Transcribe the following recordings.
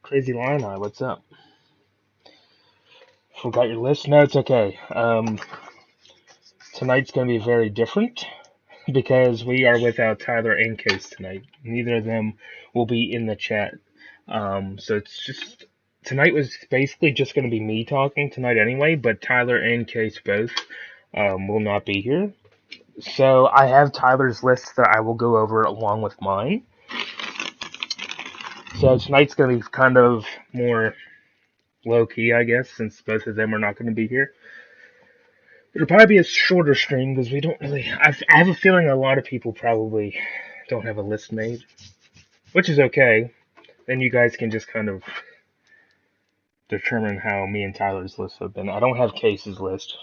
Crazy Lion Eye, what's up? Forgot your list? No, it's okay. Tonight's going to be very different because we are without Tyler and Case tonight. Neither of them will be in the chat. So it's just tonight was basically just going to be me talking tonight anyway, but Tyler and Case both will not be here. So I have Tyler's list that I will go over along with mine. So tonight's going to be kind of more low key, I guess, since both of them are not going to be here. It'll probably be a shorter stream because we don't really. I have a feeling a lot of people probably don't have a list made, which is okay. Then you guys can just kind of determine how me and Tyler's lists have been. I don't have Case's list,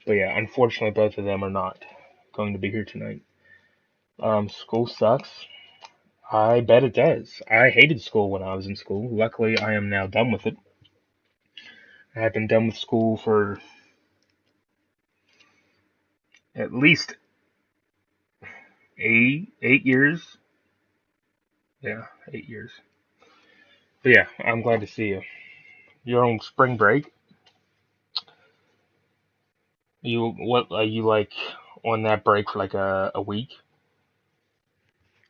but yeah, unfortunately, both of them are not going to be here tonight. School sucks. I bet it does. I hated school when I was in school. Luckily, I am now done with it. I've been done with school for at least 8 years. Yeah, 8 years. But yeah, I'm glad to see you. You're on spring break. What are you like on that break for like a week?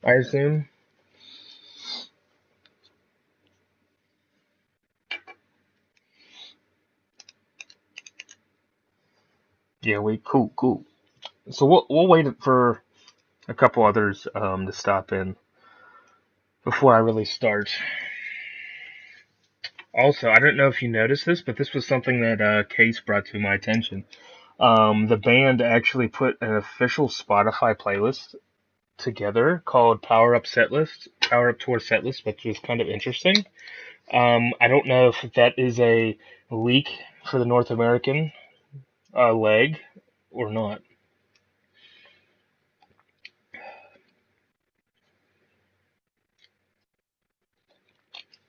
I assume. Yeah, we cool. So we'll wait for a couple others to stop in before I really start. Also, I don't know if you noticed this, but this was something that Case brought to my attention. The band actually put an official Spotify playlist together called Power Up Tour Setlist, which is kind of interesting. I don't know if that is a leak for the North American leg or not.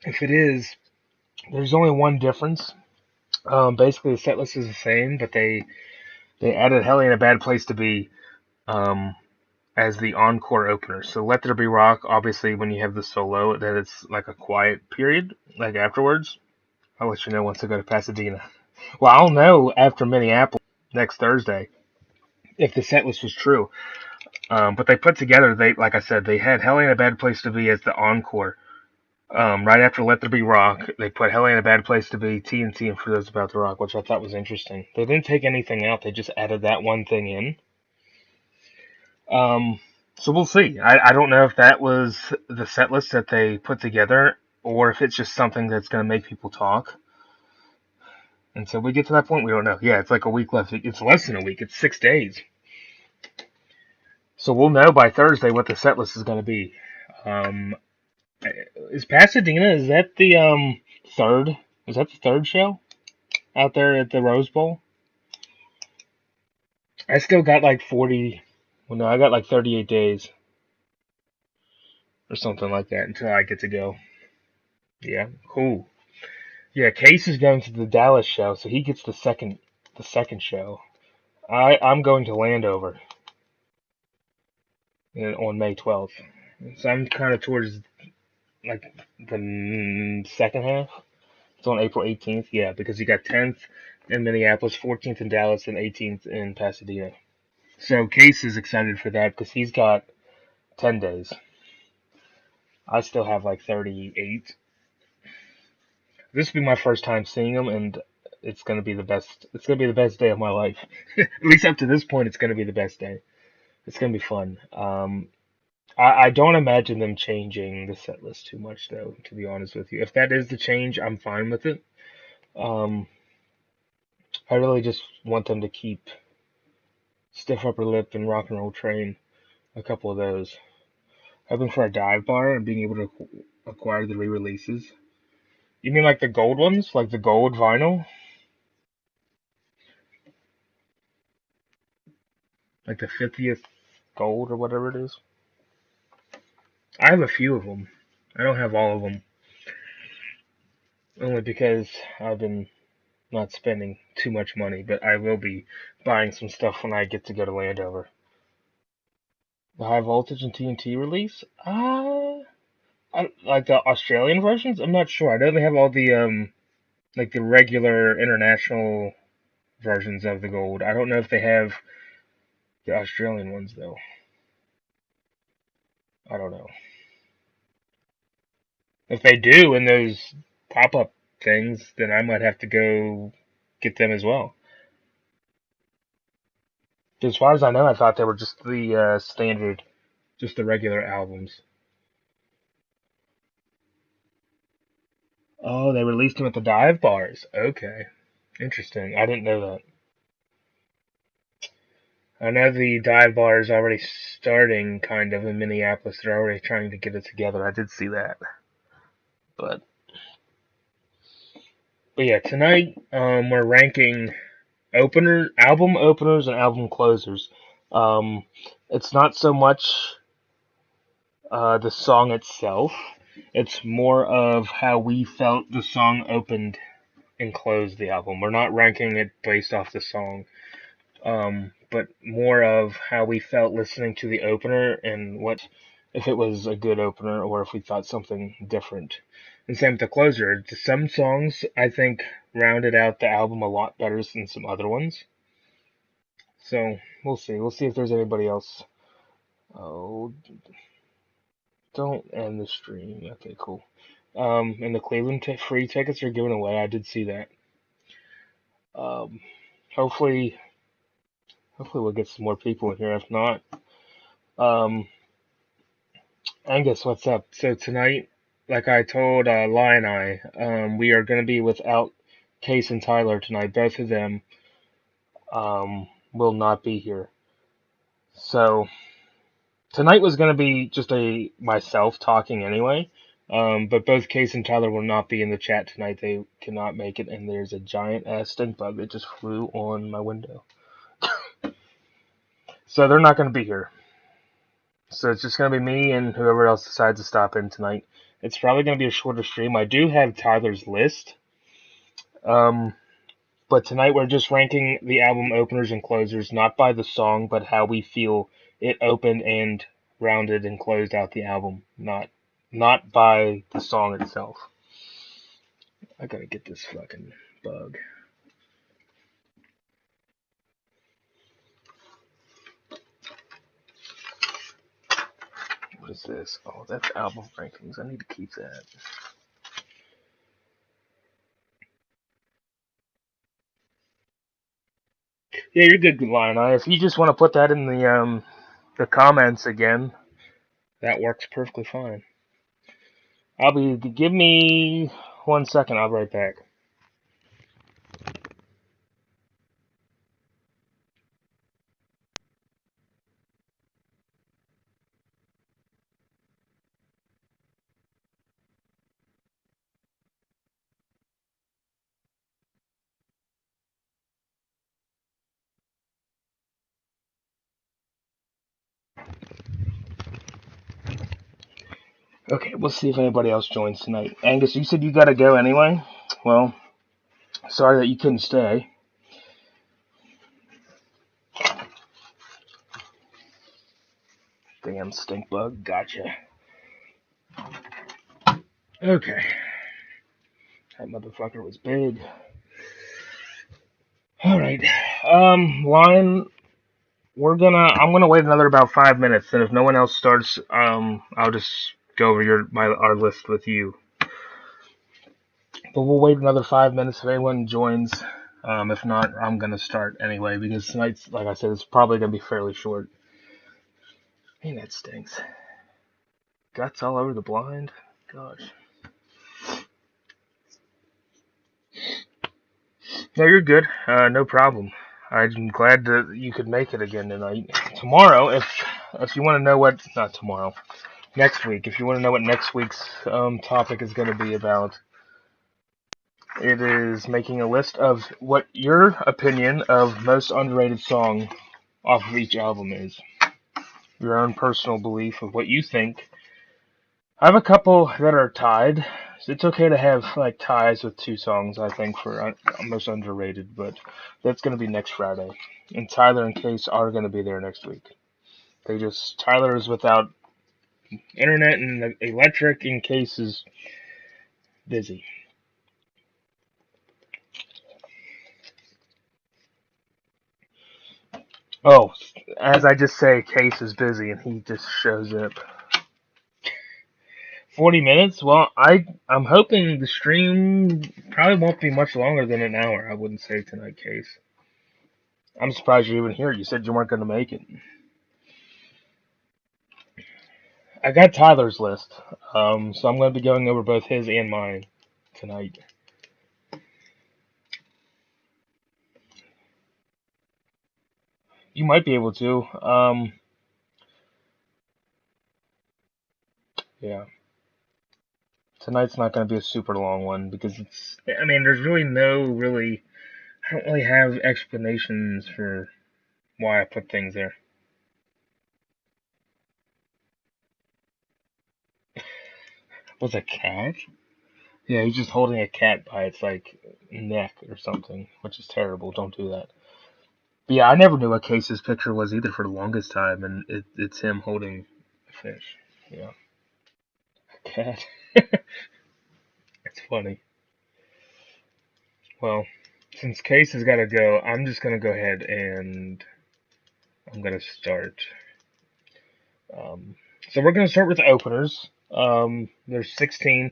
If it is, there's only one difference. Basically, the set list is the same, but they added "Hell Ain't a Bad Place to Be" um, as the encore opener. So "Let There Be Rock," obviously, when you have the solo, that it's like a quiet period, like afterwards. I'll let you know once I go to Pasadena. Well, I'll know after Minneapolis next Thursday if the set list was true. But they put together, like I said, they had "Hell Ain't a Bad Place to Be" as the encore. Right after "Let There Be Rock," they put "Hell Ain't a Bad Place to Be," TNT, and "For Those About to Rock," which I thought was interesting. They didn't take anything out; they just added that one thing in. Um, so we'll see. I don't know if that was the set list that they put together, or if it's just something that's going to make people talk. Until we get to that point, we don't know. Yeah, it's like a week left. It's less than a week. It's 6 days. So we'll know by Thursday what the set list is going to be. Um, is Pasadena? Is that the third? Is that the third show out there at the Rose Bowl? I still got like 40. Well, no, I got like 38 days or something like that until I get to go. Yeah, cool. Yeah, Case is going to the Dallas show, so he gets the second show. I'm going to Landover on May 12th, so I'm kind of towards like the second half. It's on April 18th, yeah, because you got 10th in Minneapolis, 14th in Dallas, and 18th in Pasadena. So Case is excited for that because he's got 10 days. I still have like 38. This will be my first time seeing him, and it's gonna be the best. It's gonna be the best day of my life. At least up to this point, it's gonna be the best day. It's gonna be fun. I don't imagine them changing the set list too much, though. To be honest with you, if that is the change, I'm fine with it. Um, I really just want them to keep Stiff Upper Lip and Rock and Roll Train, a couple of those. Hoping for a dive bar and being able to acquire the re-releases. You mean like the gold ones, like the gold vinyl, like the 50th gold or whatever it is? I have a few of them. I don't have all of them, only because I've been not spending too much money. But I will be buying some stuff when I get to go to Landover. The High Voltage and TNT release? Like the Australian versions. I'm not sure. I know they have all the like the regular international versions of the gold. I don't know if they have the Australian ones though. I don't know. If they do in those pop up things, then I might have to go get them as well. As far as I know, I thought they were just the standard, just the regular albums. Oh, they released them at the dive bars. Okay, interesting. I didn't know that. I know the dive bar is already starting, kind of in Minneapolis. They're already trying to get it together. I did see that, but yeah, tonight we're ranking album openers, and album closers. Um, it's not so much the song itself; it's more of how we felt the song opened and closed the album. We're not ranking it based off the song, but more of how we felt listening to the opener and what if it was a good opener or if we thought something different. And same with the closer. Some songs I think rounded out the album a lot better than some other ones. So we'll see. We'll see if there's anybody else. Oh, don't end the stream. Okay, cool. And the Cleveland free tickets are given away. I did see that. Um, hopefully, hopefully we'll get some more people in here. If not, um, Angus, what's up? So tonight, like I told we are going to be without Case and Tyler tonight. Both of them will not be here. So tonight was going to be just a myself talking anyway. But both Case and Tyler will not be in the chat tonight. They cannot make it, and there's a giant ass stink bug that just flew on my window. So they're not going to be here. So it's just going to be me and whoever else decides to stop in tonight. It's probably going to be a shorter stream. I do have Tyler's list. Um, but tonight we're just ranking the album openers and closers, not by the song, but how we feel it opened and rounded and closed out the album, not by the song itself. I gotta get this fucking bug. What is this? Oh, that's album rankings. I need to keep that. Yeah, you're good, Lion Eye. If you just want to put that in the comments again, that works perfectly fine. Give me 1 second. I'll be right back. Okay, we'll see if anybody else joins tonight. Angus, you said you gotta go anyway? Well, sorry that you couldn't stay. Damn stink bug, gotcha. Okay. That motherfucker was big. Alright. Lion, I'm gonna wait another about 5 minutes, and if no one else starts, I'll just go over our list with you. But we'll wait another 5 minutes if anyone joins. If not, I'm gonna start anyway because tonight's, like I said, it's probably gonna be fairly short. Man, that stinks. Guts all over the blind. Gosh. No, you're good. No problem. I'm glad that you could make it again tonight. Tomorrow, if you want to know not tomorrow, next week, if you want to know what next week's topic is going to be about, it is making a list of what your opinion of most underrated song off of each album is. Your own personal belief of what you think. I have a couple that are tied. It's okay to have like ties with two songs, I think, for most underrated, but that's going to be next Friday. And Tyler and Case are going to be there next week. Tyler is without internet and the electric in case is busy. Oh, as I just say, Case is busy and he just shows up. 40 minutes? Well, I'm hoping the stream probably won't be much longer than an hour. I wouldn't say tonight, Case. I'm surprised you're even here. You said you weren't going to make it. I got Tyler's list, so I'm going to be going over both his and mine tonight. You might be able to. Yeah. Tonight's not going to be a super long one because it's. I mean, there's really no really. I don't really have explanations for why I put things there. Was a cat? Yeah, he's just holding a cat by its like neck or something, which is terrible. Don't do that. But yeah, I never knew what Case's picture was either for the longest time, and it's him holding a fish. Yeah, a cat. It's funny. Well, since Case has got to go, I'm just gonna go ahead and I'm gonna start. Um, so we're gonna start with openers. There's 16.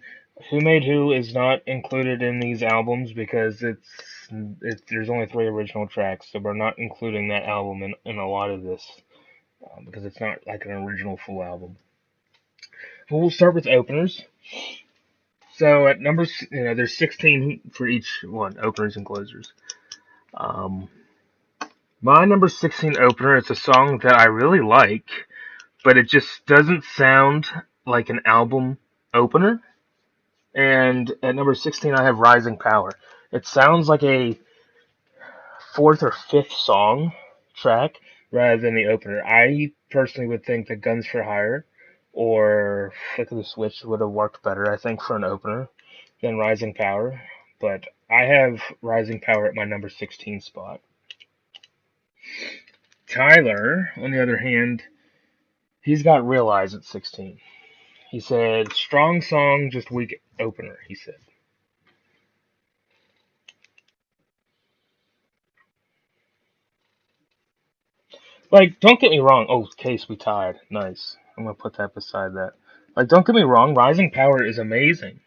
Who Made Who is not included in these albums because there's only 3 original tracks, so we're not including that album in a lot of this because it's not like an original full album. But we'll start with openers. So at numbers, there's 16 for each one, openers and closers. Um, my number 16 opener is a song that I really like, but it just doesn't sound like an album opener. And at number 16, I have Rising Power. It sounds like a fourth or fifth song track rather than the opener. I personally would think that Guns for Hire or Flick of the Switch would have worked better, I think, for an opener than Rising Power. But I have Rising Power at my number 16 spot. Tyler, on the other hand, he's got Realize at 16. He said, strong song, just weak opener, he said. Like, don't get me wrong. Oh, Case, we tied. Nice. I'm gonna put that beside that. Like, don't get me wrong. Rising Power is amazing.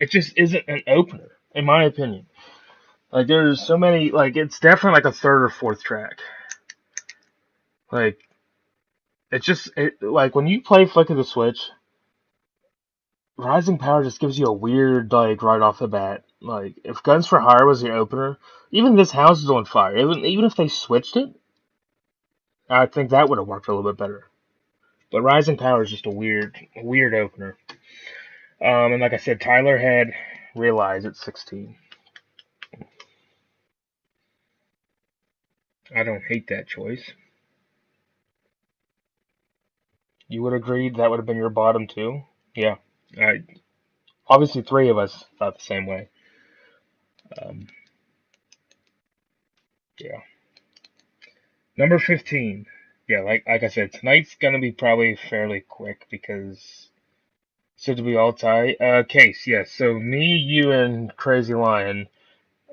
It just isn't an opener, in my opinion. Like, there's so many. Like, it's definitely like a third or fourth track. Like, like when you play Flick of the Switch, Rising Power just gives you a weird like right off the bat. Like, if Guns for Hire was the opener, even This House is on Fire. Even if they switched it, I think that would have worked a little bit better. But Rising Power is just a weird opener. And like I said, Tyler had Realize at 16. I don't hate that choice. You would agree that would have been your bottom too? Yeah. Obviously, 3 of us thought the same way. Um, yeah. Number 15. Yeah, like I said, tonight's gonna be probably fairly quick because so did we all tie? Case, yes. So me, you, and Crazy Lion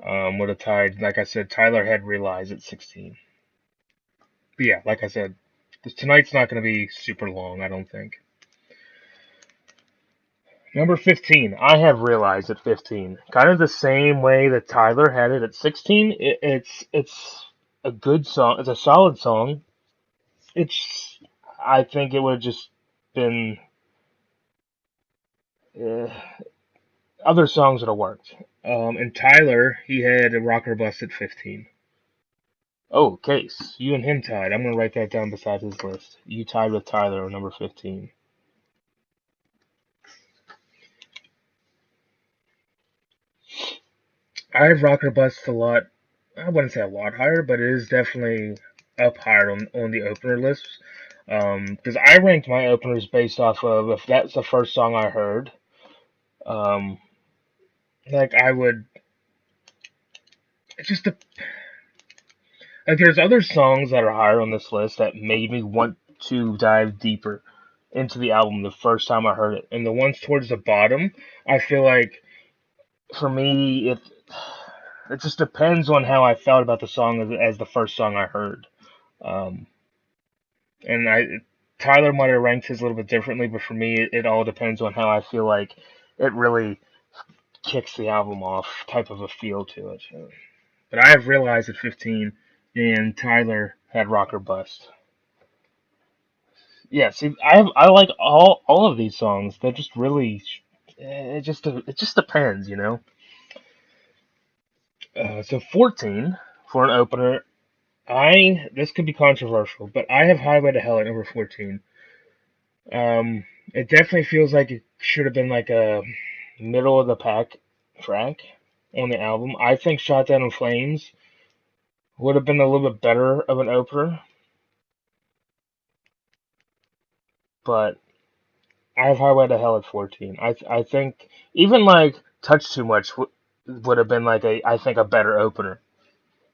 would have tied. Like I said, Tyler had Realize at 16. But yeah, like I said, tonight's not going to be super long, I don't think. Number 15, I have Realized at 15. Kind of the same way that Tyler had it at 16. It's a good song. It's a solid song. It's I think it would have just been uh, other songs would have worked. And Tyler, he had a Rocker Bust at 15. Oh, Case, you and him tied. I'm gonna write that down beside his list. You tied with Tyler on number 15. I have Rocker Bust a lot. I wouldn't say a lot higher, but it is definitely up higher on the opener list. Because I ranked my openers based off of if that's the first song I heard. Um, like I would, it's just like there's other songs that are higher on this list that made me want to dive deeper. into the album the first time I heard it, and the ones towards the bottom, I feel like for me it just depends on how I felt about the song as the first song I heard. Um, and Tyler might have ranked his a little bit differently, but for me, it all depends on how I feel like it really kicks the album off, type of a feel to it. But I have realized at 15, and Tyler had Rock or Bust. Yeah, see, I like all of these songs. They're just really, it just depends, you know. So 14 for an opener. This could be controversial, but I have Highway to Hell at number 14. It definitely feels like it should have been like a middle of the pack track on the album. I think Shot Down in Flames would have been a little bit better of an opener, but I have Highway to Hell at 14. I think even like Touch Too Much would have been like I think a better opener.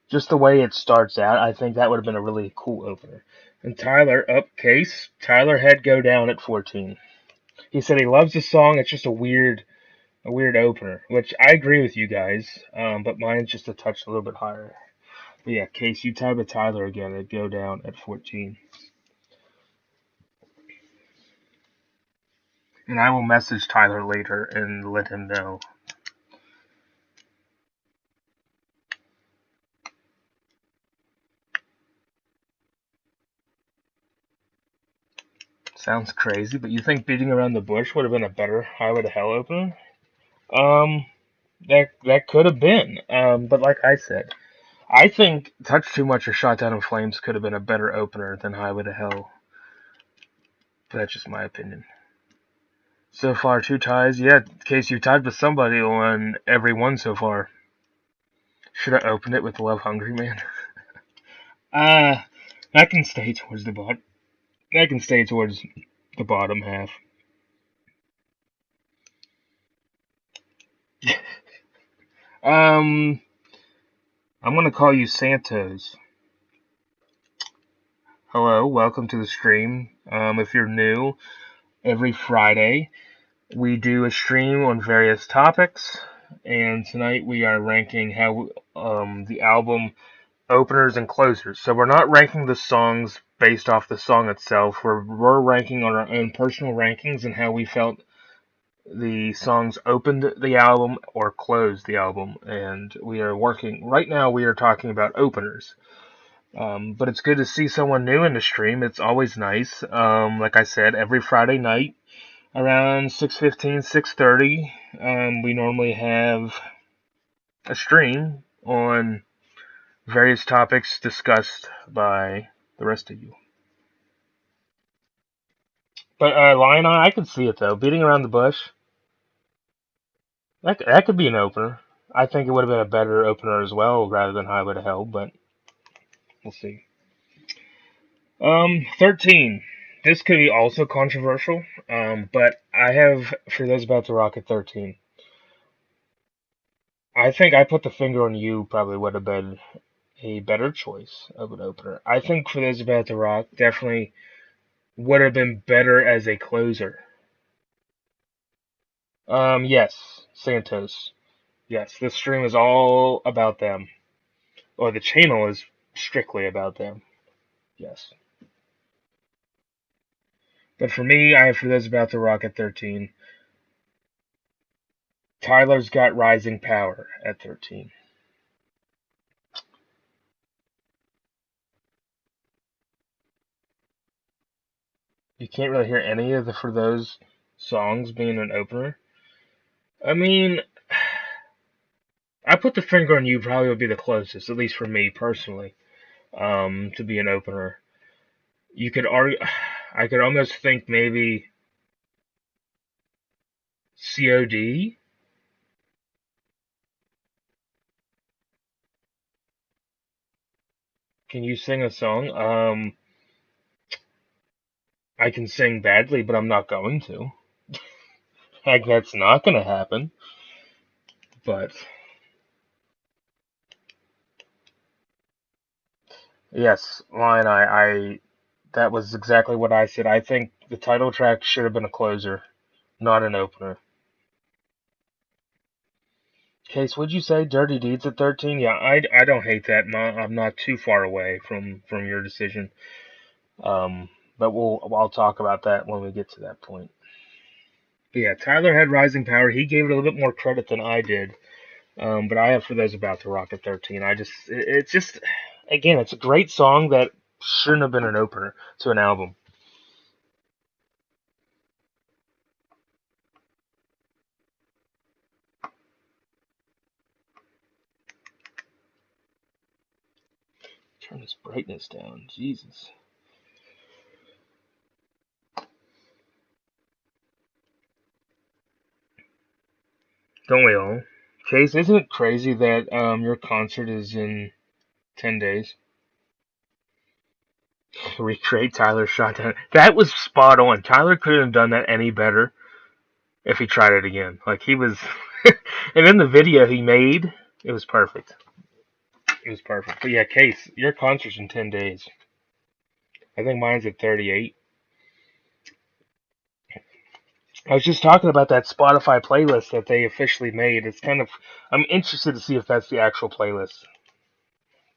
Just the way it starts out, I think that would have been a really cool opener. And Tyler, up case, Tyler had Go Down at 14. He said he loves the song. It's just a weird opener, which I agree with you guys. But mine's just a touch a little bit higher. But yeah, Case, you tied with Tyler again. It'd go down at 14. And I will message Tyler later and let him know. Sounds crazy, but you think Beating Around the Bush would have been a better Highway to Hell opener? Um, that could have been. But like I said, I think Touch Too Much or Shot Down in Flames could have been a better opener than Highway to Hell. But that's just my opinion. So far, two ties. Yeah, in case you tied with somebody on every one so far. Should I open it with Love Hungry Man? Uh, that can stay towards the bottom. That can stay towards the bottom half. Um, I'm gonna call you Santos. Hello, welcome to the stream. If you're new, every Friday we do a stream on various topics, and tonight we are ranking how the album openers and closers. So we're not ranking the songs based off the song itself. We're ranking on our own personal rankings and how we felt the songs opened the album or closed the album. And we are working right now. We are talking about openers. But it's good to see someone new in the stream. It's always nice. Like I said, every Friday night around 6:15, 6:30, we normally have a stream on various topics discussed by the rest of you. But Lion Eye, I could see it though. Beating Around the Bush, that could be an opener. I think it would have been a better opener as well, rather than Highway to Hell. But we'll see. 13. This could be also controversial. But I have For Those About to Rock at 13. I think I Put the Finger on You probably would have been a better choice of an opener. I think For Those About to Rock definitely would have been better as a closer. Yes, Santos. Yes, this stream is all about them. Or the channel is strictly about them. Yes. But for me, I have For Those About to Rock at 13. Tyler's got Rising Power at 13. You can't really hear any of the For Those songs being an opener. I mean, I Put the Finger on You probably would be the closest, at least for me personally, to be an opener. You could argue, I could almost think maybe COD. Can you sing a song? I can sing badly, but I'm not going to. Heck, that's not going to happen. But yes, Lion, I That was exactly what I said. I think the title track should have been a closer, not an opener. Case, would you say Dirty Deeds at 13? Yeah, I don't hate that. I'm not too far away from your decision. Um, but I'll talk about that when we get to that point. But yeah, Tyler had Rising Power. He gave it a little bit more credit than I did. But I have For Those About to Rock at 13. It's just, again, it's a great song that shouldn't have been an opener to an album. Turn this brightness down. Jesus. Don't we all? Case, isn't it crazy that your concert is in 10 days? Recreate Tyler's shotgun. That was spot on. Tyler couldn't have done that any better if he tried it again. Like he was, and in the video he made, it was perfect. It was perfect. But yeah, Case, your concert's in 10 days. I think mine's at 38. I was just talking about that Spotify playlist that they officially made. It's kind of, I'm interested to see if that's the actual playlist.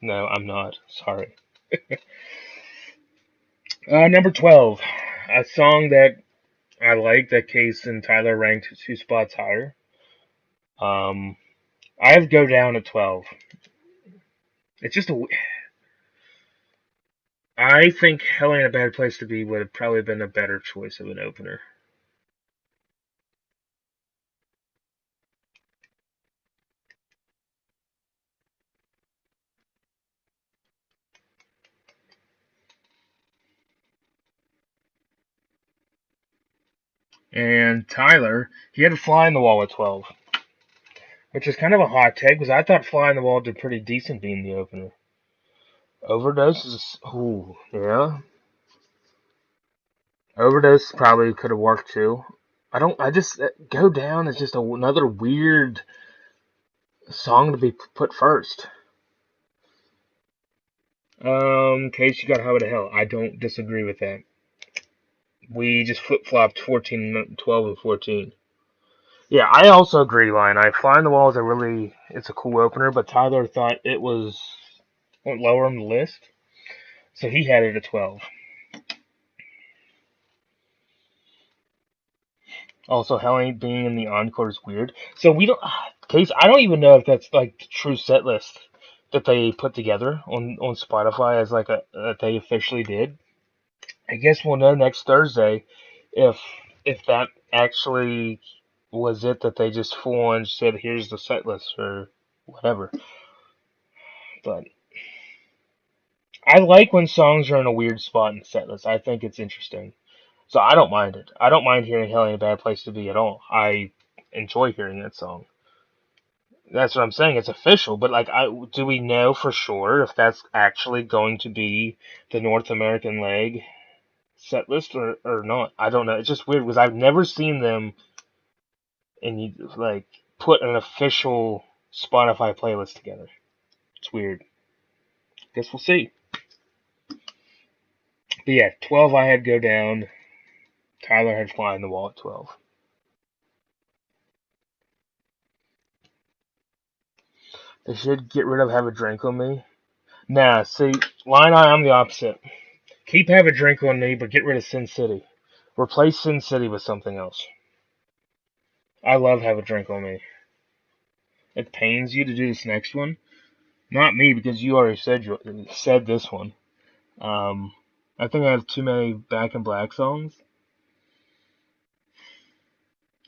No, I'm not. Sorry. Number 12, a song that I like that Case and Tyler ranked 2 spots higher. Um, I have Go Down at 12. It's just a. I think Hell Ain't a Bad Place to Be would have probably been a better choice of an opener. And Tyler, he had Fly on the Wall at 12, which is kind of a hot take because I thought Fly on the Wall did pretty decent being the opener. Overdose is, ooh, yeah. Overdose probably could have worked too. I just, Go Down is just another weird song to be put first. Case, you got Highway to Hell. I don't disagree with that. We just flip flopped 14, 12, and 14. Yeah, I also agree, Lion. I Fly on the Wall is it's a cool opener, but Tyler thought it went lower on the list, so he had it at 12. Also, Hell Ain't being in the encore is weird. So we don't, Case, I don't even know if that's like the true set list that they put together on Spotify as like that they officially did. I guess we'll know next Thursday if that actually was it that they just full on said here's the set list or whatever. But I like when songs are in a weird spot in the set list. I think it's interesting. So I don't mind it. I don't mind hearing Hell Ain't a Bad Place to Be at all. I enjoy hearing that song. That's what I'm saying. It's official, but like, do we know for sure if that's actually going to be the North American leg set list or not? I don't know. It's just weird because I've never seen them and you like put an official Spotify playlist together. It's weird. Guess we'll see. But yeah, 12 I had Go Down. Tyler had Fly on the Wall at 12. They should get rid of Have a Drink on Me. Nah, see, Line I, I'm the opposite. Keep Have a Drink on Me, but get rid of Sin City. Replace Sin City with something else. I love Have a Drink on Me. It pains you to do this next one. Not me, because you already said this one. Um, I think I have too many Back in Black songs.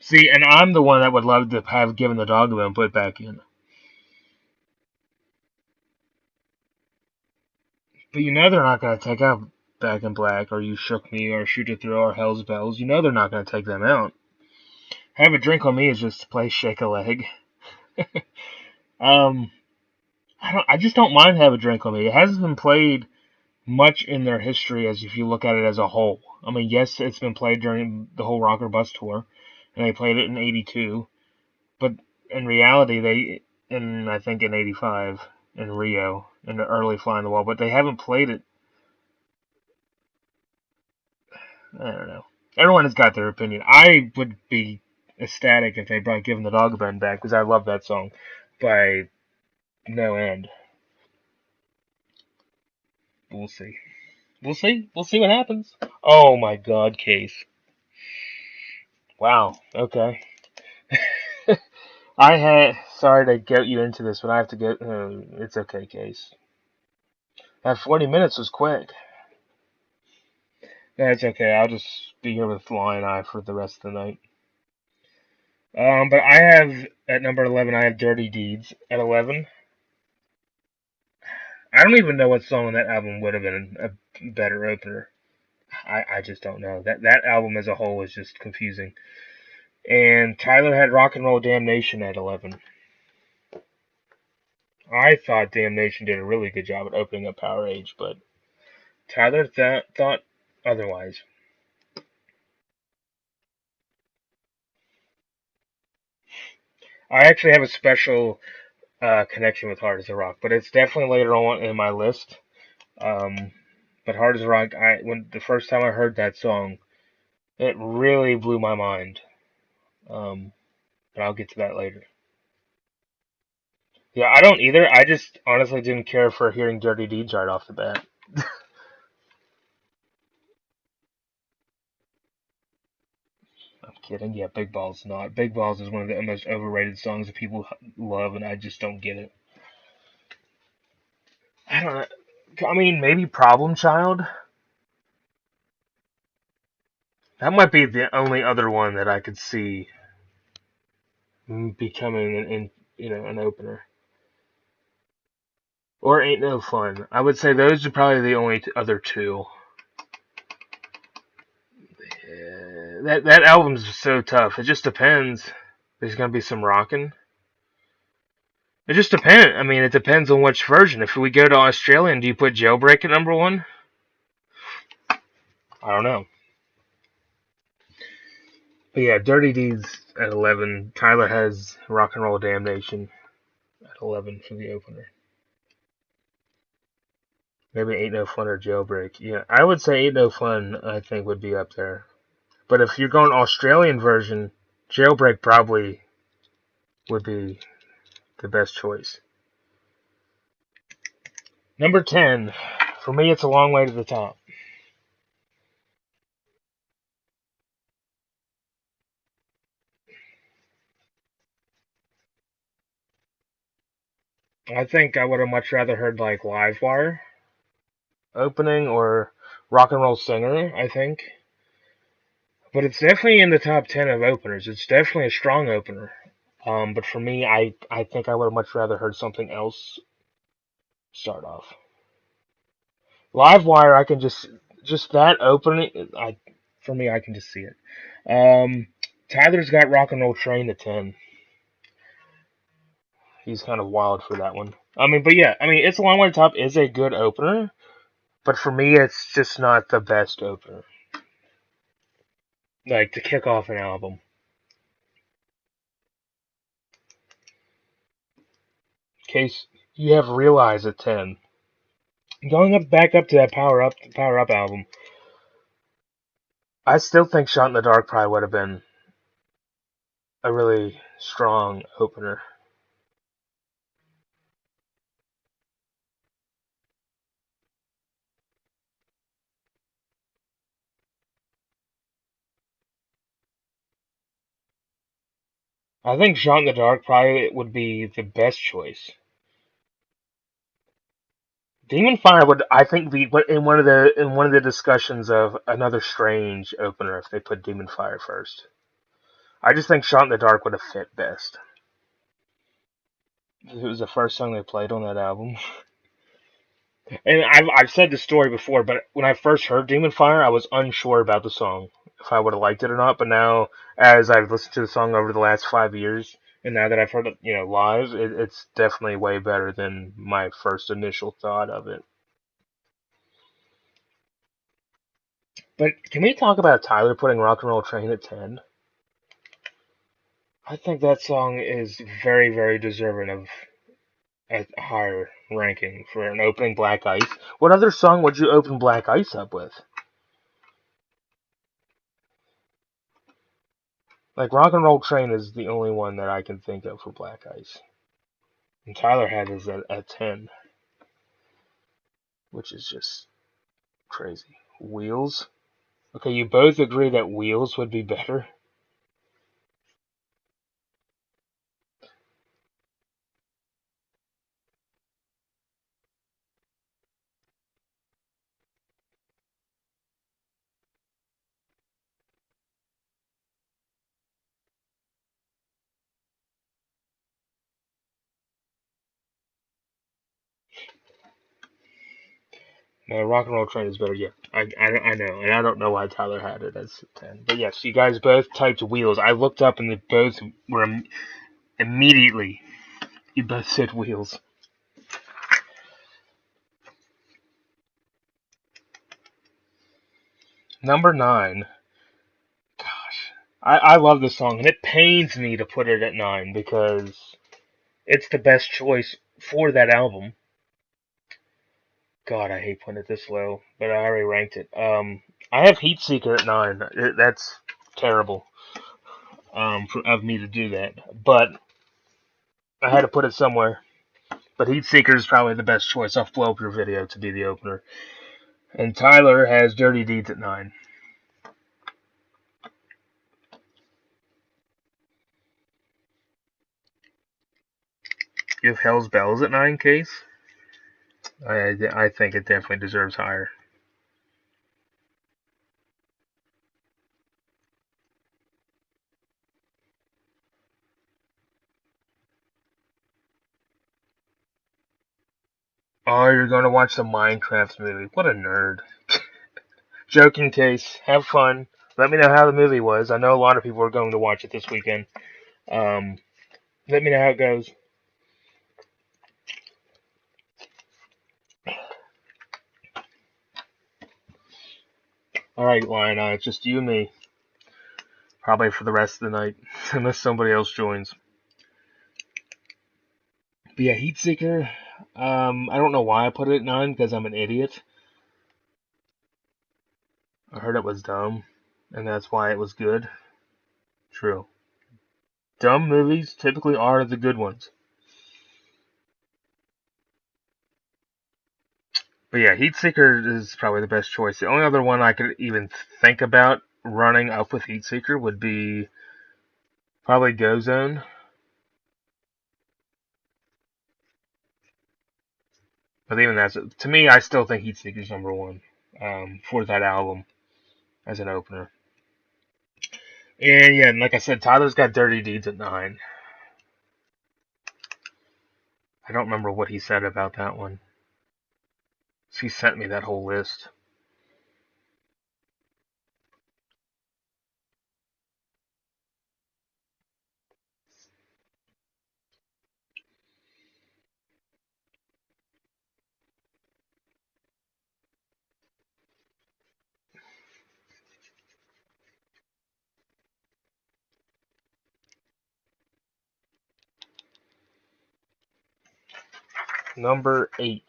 See, and I'm the one that would love to have Given the Dog a Bone put back in. But you know they're not going to take out Back in Black or You Shook Me or Shoot to Thrill or Hell's Bells. You know they're not going to take them out. Have a Drink on Me is just to play Shake a Leg. um, I just don't mind Have a Drink on Me. It hasn't been played much in their history as if you look at it as a whole. I mean, yes, it's been played during the whole Rocker Bus tour, and they played it in '82. But in reality, I think in '85 in Rio in the early Fly on the Wall, but they haven't played it I don't know. Everyone has got their opinion. I would be ecstatic if they brought "Giving the Dog a Bone" back because I love that song by no end. We'll see. We'll see. We'll see what happens. Oh my God, Case. Wow. Okay. I had. Sorry to get you into this, but I have to get. It's okay, Case. That 40 minutes was quick. That's okay. I'll just be here with Fly and I for the rest of the night. But I have at number 11. I have "Dirty Deeds" at 11. I don't even know what song on that album would have been a better opener. I just don't know. That album as a whole is just confusing. And Tyler had "Rock and Roll Damnation" at 11. I thought Damnation did a really good job at opening up Power Age, but Tyler thought otherwise. I actually have a special connection with Hard as a Rock, but it's definitely later on in my list. Um, but Hard as a Rock, when the first time I heard that song, it really blew my mind. Um, but I'll get to that later. Yeah, I don't either. I just honestly didn't care for hearing "Dirty Deeds" right off the bat. I'm kidding. Yeah, Big Balls not. Big Balls is one of the most overrated songs that people love, and I just don't get it. I don't know. I mean, maybe Problem Child. That might be the only other one that I could see becoming an opener. Or Ain't No Fun. I would say those are probably the only other two. That album's so tough. It just depends. There's gonna be some rocking. It just depends. I mean, it depends on which version. If we go to Australia, do you put Jailbreak at number one? I don't know. But yeah, Dirty Deeds at 11. Tyler has Rock and Roll Damnation at 11 for the opener. Maybe Ain't No Fun or Jailbreak. Yeah, I would say Ain't No Fun, I think, would be up there. But if you're going Australian version, Jailbreak probably would be the best choice. Number 10. For me, it's a long way to the top. I think I would have much rather heard like Livewire opening or Rock and Roll Singer, I think. But it's definitely in the top 10 of openers. It's definitely a strong opener. But for me, I think I would have much rather heard something else start off. Livewire, I can just that opening. For me, I can just see it. Um, Tyler's got Rock and Roll Train at 10. He's kind of wild for that one. I mean, but yeah, I mean, It's a Long Way to Top is a good opener, but for me, it's just not the best opener. Like to kick off an album. Case you have Realize at 10. Going up back up to that Power Up album. I still think Shot in the Dark probably would have been a really strong opener. I think Shot in the Dark probably would be the best choice. Demon Fire would, I think, be in one of the discussions of another Strange opener if they put Demon Fire first. I just think Shot in the Dark would have fit best. It was the first song they played on that album. And I've said this story before, but when I first heard Demon Fire, I was unsure about the song, if I would have liked it or not. But now, as I've listened to the song over the last 5 years, and now that I've heard it, live, it's definitely way better than my first initial thought of it. But can we talk about Tyler putting Rock and Roll Train at 10? I think that song is very, very deserving of a higher ranking for an opening Black Ice. What other song would you open Black Ice up with? Like Rock and Roll Train is the only one that I can think of for Black Ice. And Tyler had his at 10, which is just crazy. Wheels. Okay, you both agree that Wheels would be better? No, Rock and Roll Train is better. Yeah, I know, and I don't know why Tyler had it as 10. But yes, you guys both typed Wheels. I looked up and they both were immediately. You both said Wheels. Number 9. Gosh, I love this song, and it pains me to put it at 9 because it's the best choice for that album. God, I hate putting it this low, but I already ranked it. I have Heatseeker at 9. That's terrible of me to do that, but I had to put it somewhere. But Heatseeker is probably the best choice off Blow Up Your Video to be the opener. And Tyler has Dirty Deeds at 9. You have Hell's Bells at 9, Case? I think it definitely deserves higher. Oh, you're going to watch the Minecraft movie. What a nerd. Joking, Case. Have fun. Let me know how the movie was. I know a lot of people are going to watch it this weekend. Um, Let me know how it goes. Alright, Lion Eye, it's just you and me. Probably for the rest of the night, unless somebody else joins. But yeah, Heatseeker, I don't know why I put it at 9, because I'm an idiot. I heard it was dumb, and that's why it was good. True. Dumb movies typically are the good ones. But yeah, Heatseeker is probably the best choice. The only other one I could even think about running up with Heatseeker would be probably Go Zone. But even that's, to me, I still think Heatseeker's number 1 for that album as an opener. And yeah, and like I said, Tyler's got Dirty Deeds at 9. I don't remember what he said about that one. He sent me that whole list. Number 8.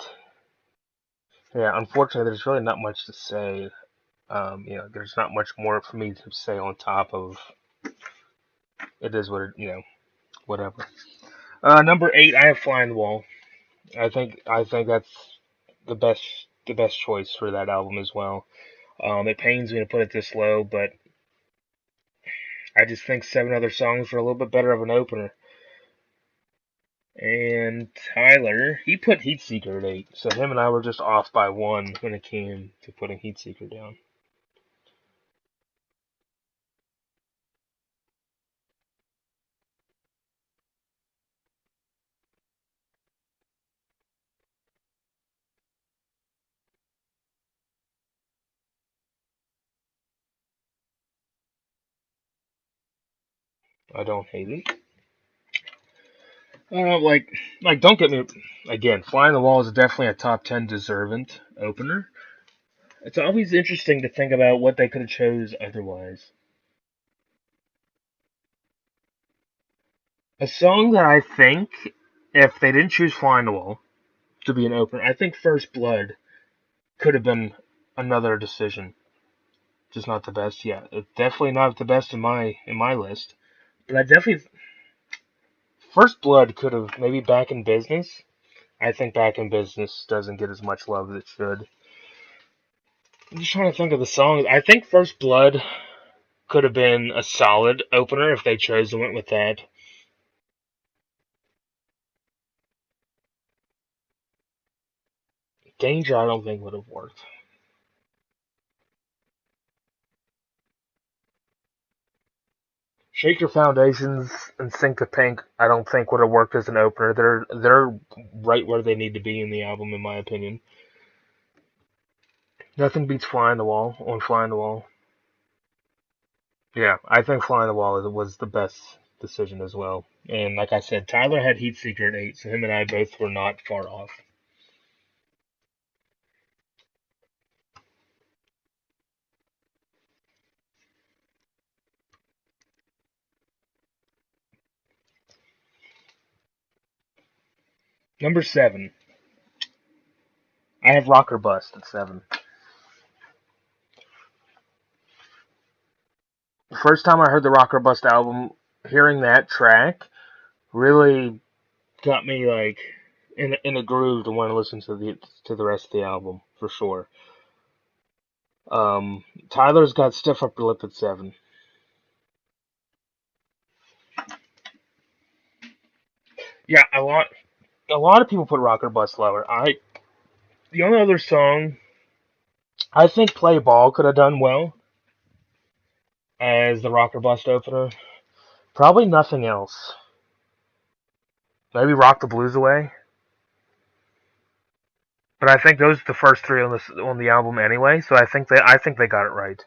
Yeah, unfortunately, there's really not much to say. There's not much more for me to say on top of it is what it, whatever. Number 8, I have Fly on the Wall. I think that's the best choice for that album as well. It pains me to put it this low, but I just think 7 other songs are a little bit better of an opener. And Tyler, he put Heatseeker at 8, so him and I were just off by 1 when it came to putting Heatseeker down. I don't hate it. Uh, like, don't get me again. Fly on the Wall is definitely a top 10 deserving opener. It's always interesting to think about what they could have chose otherwise. A song that I think, if they didn't choose Fly on the Wall to be an opener, I think First Blood could have been another decision just not the best. Yeah, it's definitely not the best in my list. But I definitely First Blood could have maybe Back in Business. I think Back in Business doesn't get as much love as it should. I'm just trying to think of the songs. I think First Blood could have been a solid opener if they chose to went with that. Danger, I don't think would have worked. Shake Your Foundations and Sink to Pink, I don't think would have worked as an opener. They're right where they need to be in the album, in my opinion. Nothing beats Flying the Wall on Flying the Wall. Yeah, I think Flying the Wall was the best decision as well. And like I said, Tyler had Heat Seeker at 8, so him and I both were not far off. Number 7, I have Rock or Bust at 7. The first time I heard the Rock or Bust album, hearing that track really got me like in a groove to want to listen to the rest of the album for sure. Tyler's got Stiff Upper Lip at 7. Yeah, a lot of people put Rock or Bust lower. The only other song I think Play Ball could have done well as the Rock or Bust opener. Probably nothing else. Maybe Rock the Blues Away. But I think those are the first three on the album anyway, so I think they got it right.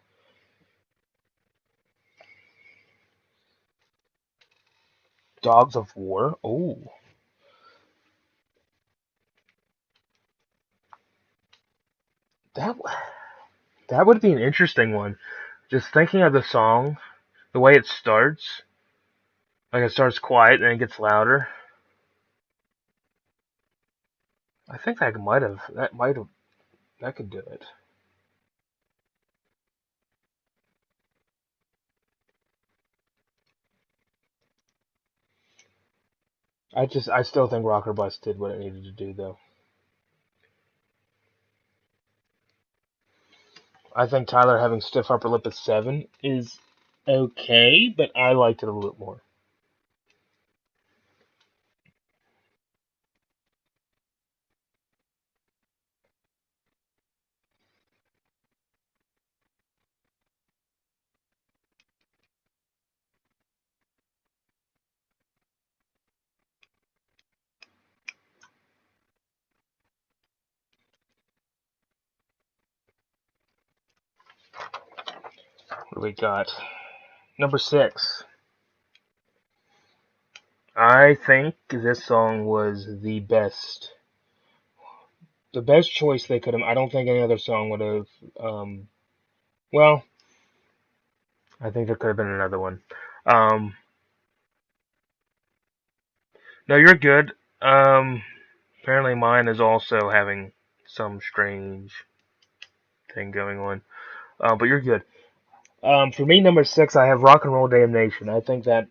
Dogs of War. Oh, that that would be an interesting one. Just thinking of the song, the way it starts, like it starts quiet and it gets louder. I think that could do it. I still think Rocker Bus did what it needed to do though. I think Tyler having stiff upper lip at 7 is okay, but I liked it a little bit more. What do we got? Number 6. I think this song was the best choice they could have. I don't think any other song would have. Well, I think there could have been another one. Um, no, you're good. Apparently mine is also having some strange thing going on. But you're good. For me, number 6, I have Rock and Roll Damnation. I think that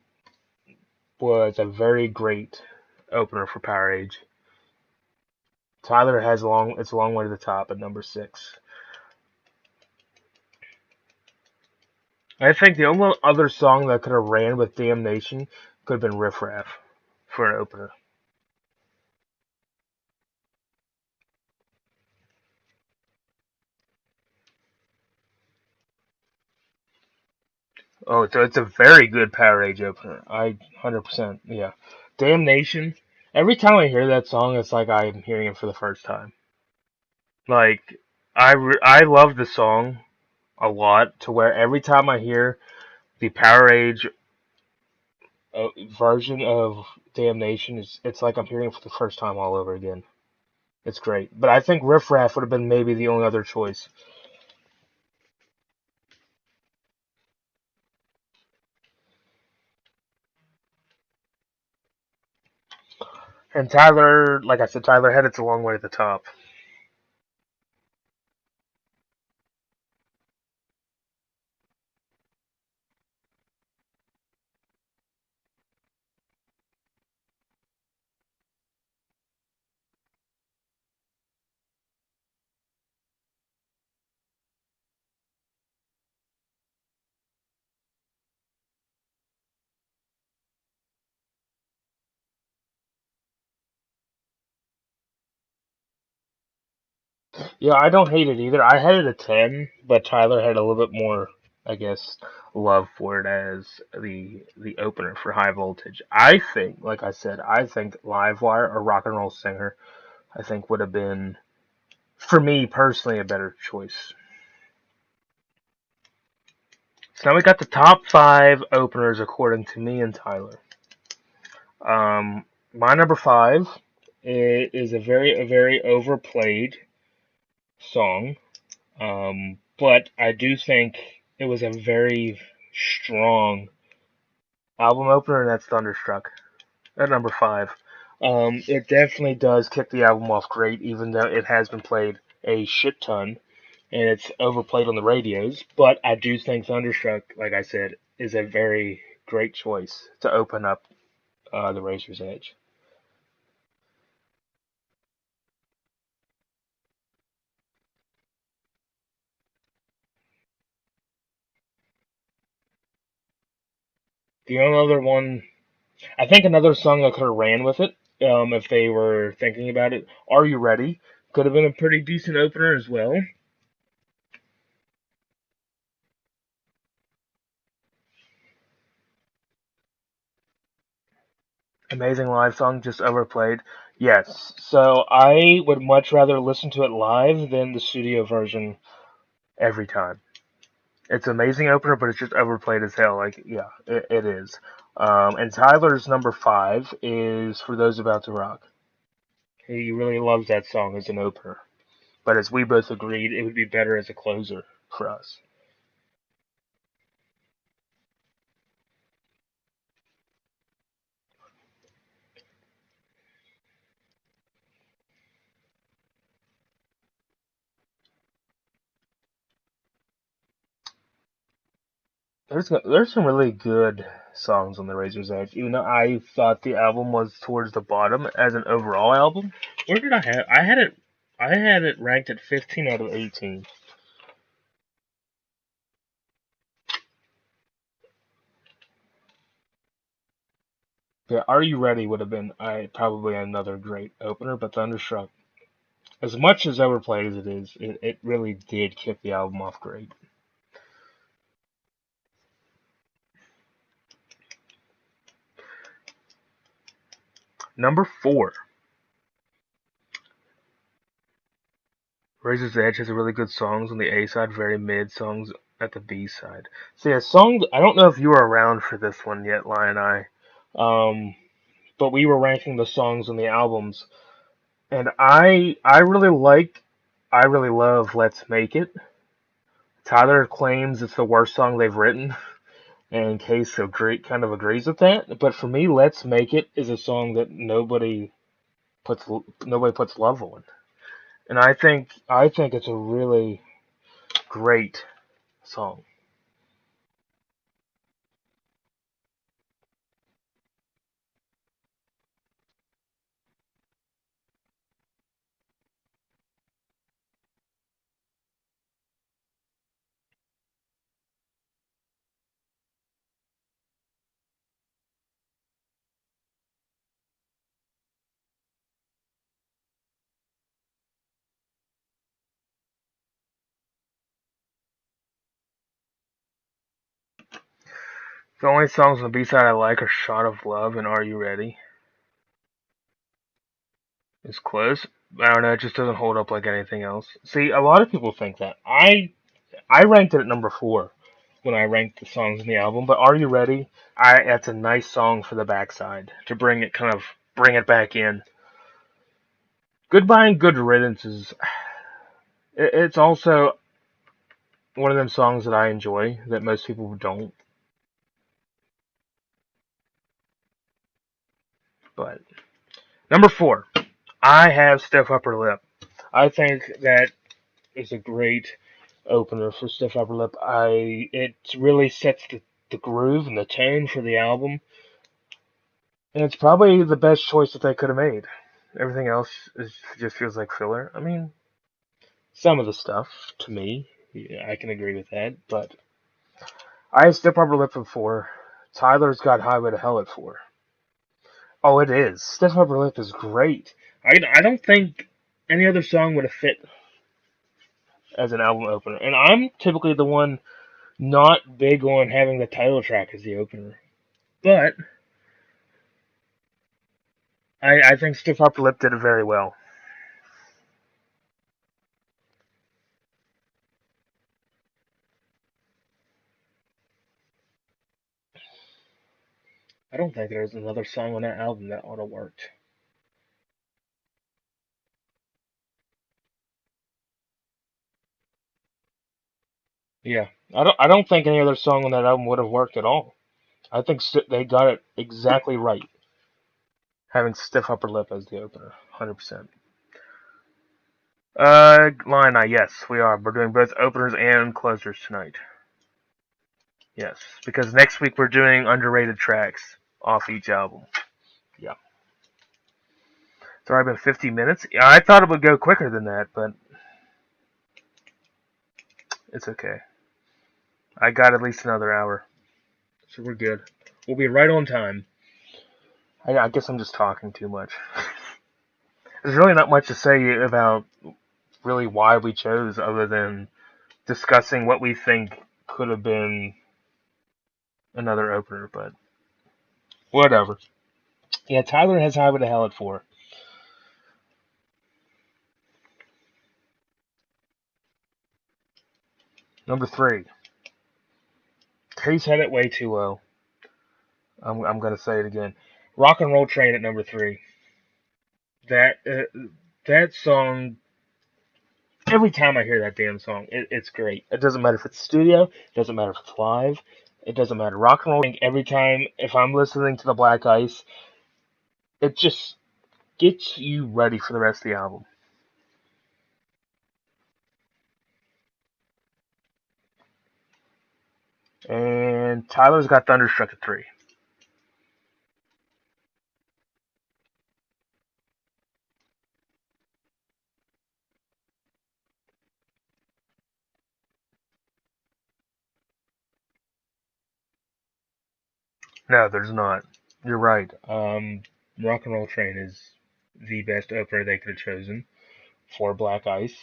was a very great opener for Power Age. Tyler has it's a long way to the top at number 6. I think the only other song that could have ran with Damnation could have been Riff Raff for an opener. Oh, so it's a very good Power Age opener. 100%, yeah. Damnation. Every time I hear that song, it's like I'm hearing it for the first time. Like, I love the song a lot to where every time I hear the Power Age version of Damnation, it's like I'm hearing it for the first time all over again. It's great. But I think Riff Raff would have been maybe the only other choice. And Tyler, like I said, Tyler had it's a long way to the top. Yeah, I don't hate it either. I had it a 10, but Tyler had a little bit more, I guess, love for it as the opener for High Voltage. I think, like I said, I think Livewire or Rock and Roll Singer, I think would have been, for me personally, a better choice. So now we got the top 5 openers according to me and Tyler. My number 5 is a very overplayed song. But I do think it was a very strong album opener, and that's Thunderstruck at number 5. It definitely does kick the album off great, even though it has been played a shit ton and it's overplayed on the radios. But I do think Thunderstruck, like I said, is a very great choice to open up the Razor's Edge. The only other one, I think another song that could have ran with it, if they were thinking about it, Are You Ready? Could have been a pretty decent opener as well. Amazing live song, just overplayed. Yes, so I would much rather listen to it live than the studio version every time. It's an amazing opener, but it's just overplayed as hell. Like, yeah, it is. And Tyler's number 5 is For Those About to Rock. He really loves that song as an opener. But as we both agreed, it would be better as a closer for us. There's some really good songs on the Razor's Edge. Even though I thought the album was towards the bottom as an overall album, where did I have? I had it ranked at 15 out of 18. Yeah, Are You Ready would have been I probably another great opener, but Thunderstruck, as much as overplayed as it is, it really did kick the album off great. Number 4, Razor's Edge has really good songs on the A side, very mid songs at the B side. See, a song I don't know if you were around for this one yet, Lion Eye. But we were ranking the songs on the albums, and I really love Let's Make It. Tyler claims it's the worst song they've written, and Case kind of agrees with that. But for me, Let's Make It is a song that puts nobody puts love on, and I think it's a really great song. The only songs on the B side I like are "Shot of Love" and "Are You Ready." It's close. I don't know. It just doesn't hold up like anything else. See, a lot of people think that. I ranked it at number 4 when I ranked the songs in the album. But "Are You Ready?" That's a nice song for the backside to bring it back in. "Goodbye and Good Riddance" it's also one of them songs that I enjoy that most people don't. But number 4, I have "Stiff Upper Lip." I think that is a great opener for Stiff Upper Lip. It really sets the groove and the tone for the album, and it's probably the best choice that they could have made. Everything else just feels like filler. I mean, some of the stuff to me, yeah, I can agree with that, but I have Stiff Upper Lip at 4. Tyler's got Highway to Hell at 4. Oh, it is. Stiff Upper Lip is great. I don't think any other song would have fit. as an album opener. And I'm typically the one not big on having the title track as the opener. But I think Stiff Upper Lip did it very well. I don't think there's another song on that album that ought to worked. Yeah, I don't think any other song on that album would have worked at all. I think they got it exactly right, having Stiff Upper Lip as the opener, 100%. Line, yes, we are. We're doing both openers and closers tonight. Yes, because next week we're doing underrated tracks off each album. Yeah. It's already been 50 minutes. Yeah, I thought it would go quicker than that, but it's okay. I got at least another hour, so we're good. We'll be right on time. I guess I'm just talking too much. There's really not much to say about really why we chose, other than discussing what we think could have been another opener, but whatever. Yeah, Tyler has Highway to Hell at 4. Number 3. Case had it way too low. I'm gonna say it again. Rock and Roll Train at number 3. That that song. Every time I hear that damn song, it's great. It doesn't matter if it's studio. It doesn't matter if it's live. It doesn't matter. Rock and Roll. Every time if I'm listening to the Black Ice, it just gets you ready for the rest of the album. And Tyler's got Thunderstruck at 3. No, there's not. You're right. Rock and Roll Train is the best opener they could have chosen for Black Ice.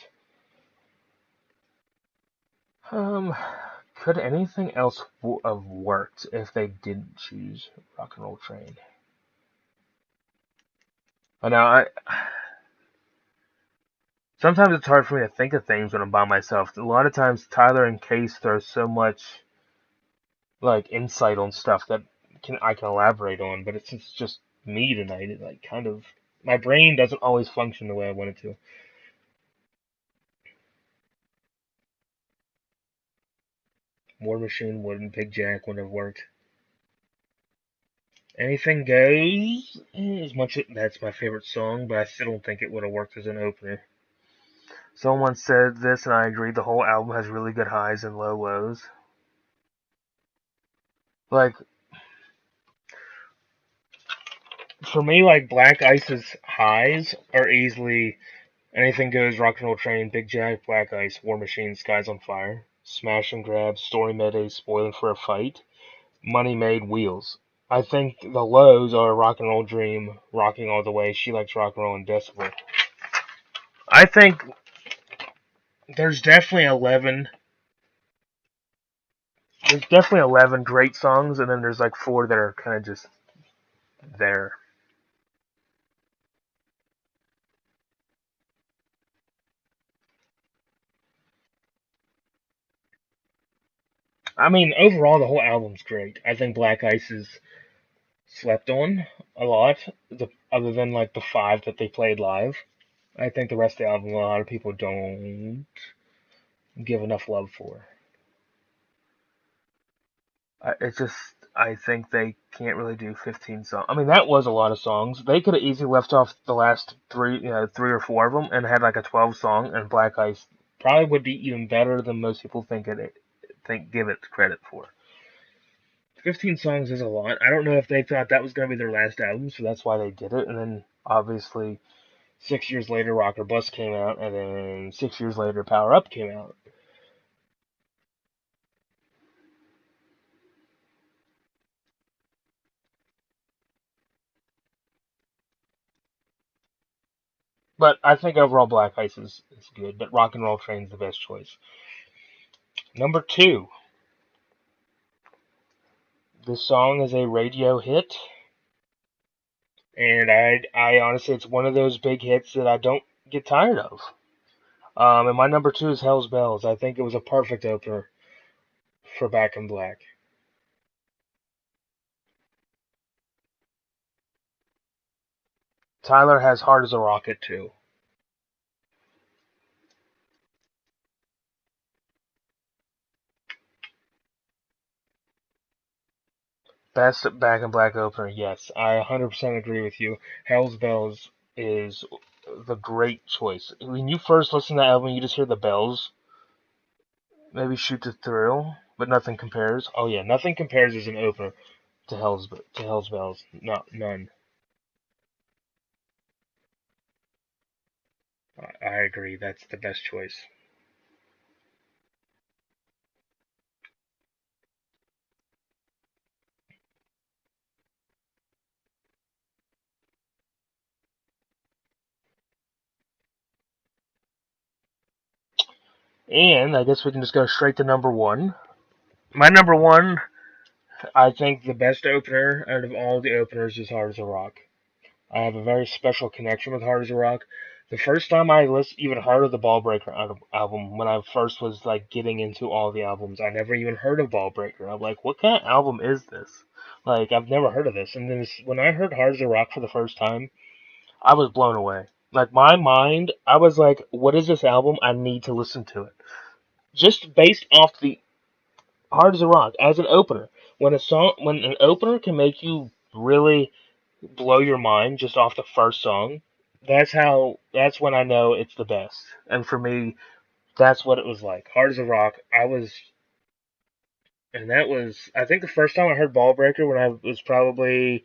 Um, could anything else have worked if they didn't choose Rock and Roll Train? I know sometimes it's hard for me to think of things when I'm by myself. A lot of times Tyler and Case throw so much like insight on stuff that I can elaborate on, but it's just me tonight. It like kind of my brain doesn't always function the way I want it to. War Machine wouldn't, Big Jack wouldn't have worked. Anything Goes, as much as that's my favorite song, but I still don't think it would have worked as an opener. Someone said this, and I agree. The whole album has really good highs and low lows. Like for me, like Black Ice's highs are easily Anything Goes, Rock and Roll Train, Big Jack, Black Ice, War Machine, Skies on Fire, Smash and Grab, Story Mayday, Spoiling for a Fight, Money Made, Wheels. I think the lows are Rock and Roll Dream, Rocking All the Way, She Likes Rock and Roll, and Decibel. I think there's definitely 11. There's definitely 11 great songs, and then there's like 4 that are kind of just there. I mean, overall, the whole album's great. I think Black Ice is slept on a lot, other than like the 5 that they played live. I think the rest of the album, a lot of people don't give enough love for. It's just, I think they can't really do 15 songs. I mean, that was a lot of songs. They could have easily left off the last 3, 3 or 4 of them, and had like a 12 song. And Black Ice probably would be even better than most people give it credit for. 15 songs is a lot. I don't know if they thought that was going to be their last album, so that's why they did it. And then obviously 6 years later, Rocker Bus came out, and then 6 years later, Power Up came out. But I think overall Black Ice is good, but Rock and Roll Train's the best choice. Number 2. This song is a radio hit, and I honestly, it's one of those big hits that I don't get tired of. And my number 2 is Hell's Bells. I think it was a perfect opener for Back in Black. Tyler has Hard as a Rocket too. Best Back in Black opener, yes. I 100% agree with you. Hell's Bells is the great choice. When you first listen to the album, you just hear the bells. Maybe Shoot the Thrill, but nothing compares. Oh yeah, nothing compares as an opener to Hell's Bells. No, none. I agree. That's the best choice. And I guess we can just go straight to number 1. My number 1, I think the best opener out of all the openers is Hard as a Rock. I have a very special connection with Hard as a Rock. The first time I even heard of the Ballbreaker album, when I first was like getting into all the albums, I never even heard of Ballbreaker. I'm like, what kind of album is this? Like, I've never heard of this. And then when I heard Hard as a Rock for the first time, I was blown away. Like, my mind, I was like, what is this album? I need to listen to it. Just based off the Hard as a Rock as an opener. When an opener can make you really blow your mind just off the first song, that's when I know it's the best. And for me, that's what it was like. Hard as a Rock, and that was, I think the first time I heard Ballbreaker when I was probably,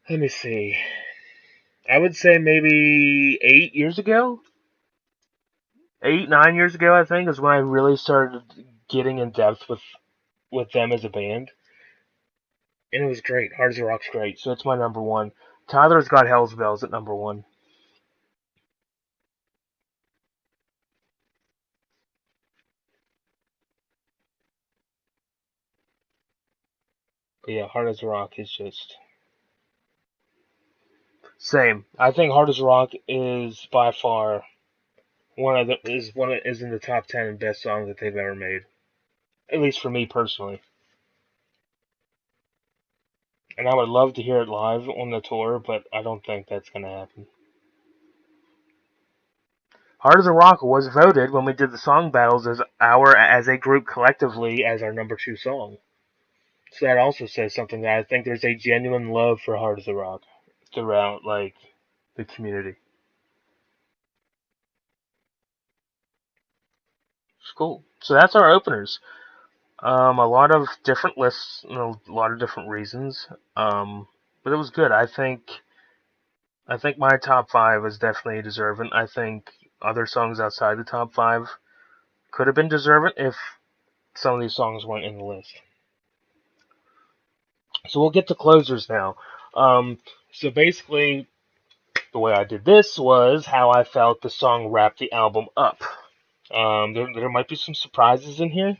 let me see, I would say maybe 8 years ago. 8, 9 years ago, I think, is when I really started getting in depth with them as a band. And it was great. Hard as a Rock's great. So it's my number 1. Tyler's got Hell's Bells at number 1. But yeah, Hard as a Rock is just same. I think Hard as Rock is by far is in the top 10 best songs that they've ever made. At least for me personally. And I would love to hear it live on the tour, but I don't think that's gonna happen. Hard as a Rock was voted when we did the song battles as a group collectively as our number 2 song. So that also says something that I think there's a genuine love for Hard as a Rock throughout like the community. It's cool. So that's our openers. A lot of different lists, a lot of different reasons. But it was good. I think my top 5 is definitely deserving. I think other songs outside the top 5 could have been deserving if some of these songs weren't in the list. So we'll get to closers now. So basically, the way I did this was how I felt the song wrapped the album up. There might be some surprises in here,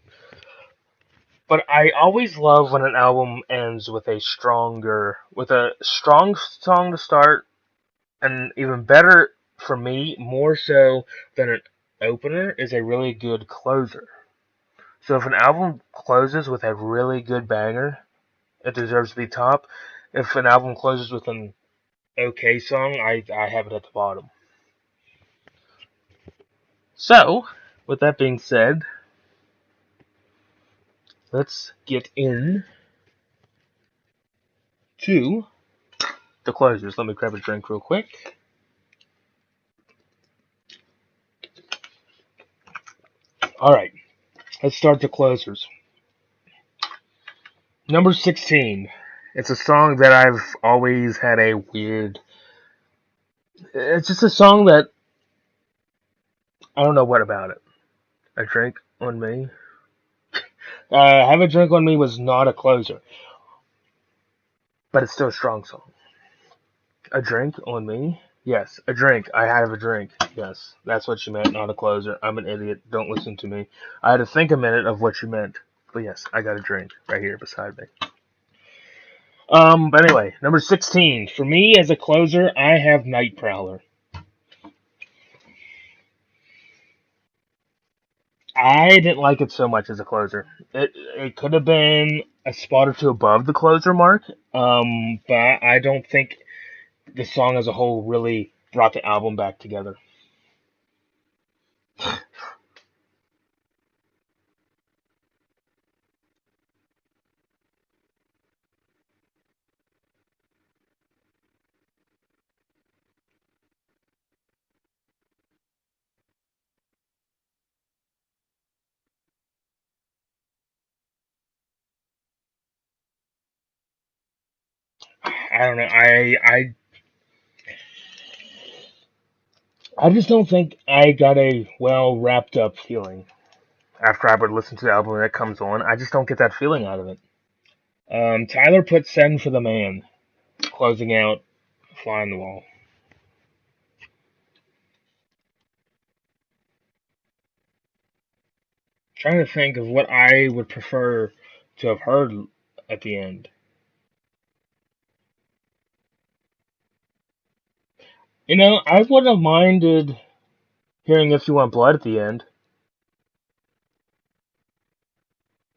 but I always love when an album ends with with a strong song to start, and even better for me, more so than an opener, is a really good closer. So if an album closes with a really good banger, it deserves to be top. If an album closes with an okay song, I have it at the bottom. So, with that being said, let's get in to the closers. Let me grab a drink real quick. Alright, let's start the closers. Number 16. It's a song that I've always had a weird. It's just a song that I don't know what about it. A Drink on Me. Have a Drink on Me was not a closer, but it's still a strong song. A Drink on Me. Yes, a drink. I have a drink. Yes, that's what you meant, not a closer. I'm an idiot. Don't listen to me. I had to think a minute of what you meant. But yes, I got a drink right here beside me. But anyway, number 16. For me as a closer, I have Night Prowler. I didn't like it so much as a closer. It could have been a spot or two above the closer mark. But I don't think the song as a whole really brought the album back together. I don't know. I just don't think I got a well wrapped up feeling after I would listen to the album that comes on. I just don't get that feeling out of it. Tyler put "Send for the Man," closing out "Fly on the Wall." Trying to think of what I would prefer to have heard at the end. I wouldn't have minded hearing "If You Want Blood" at the end.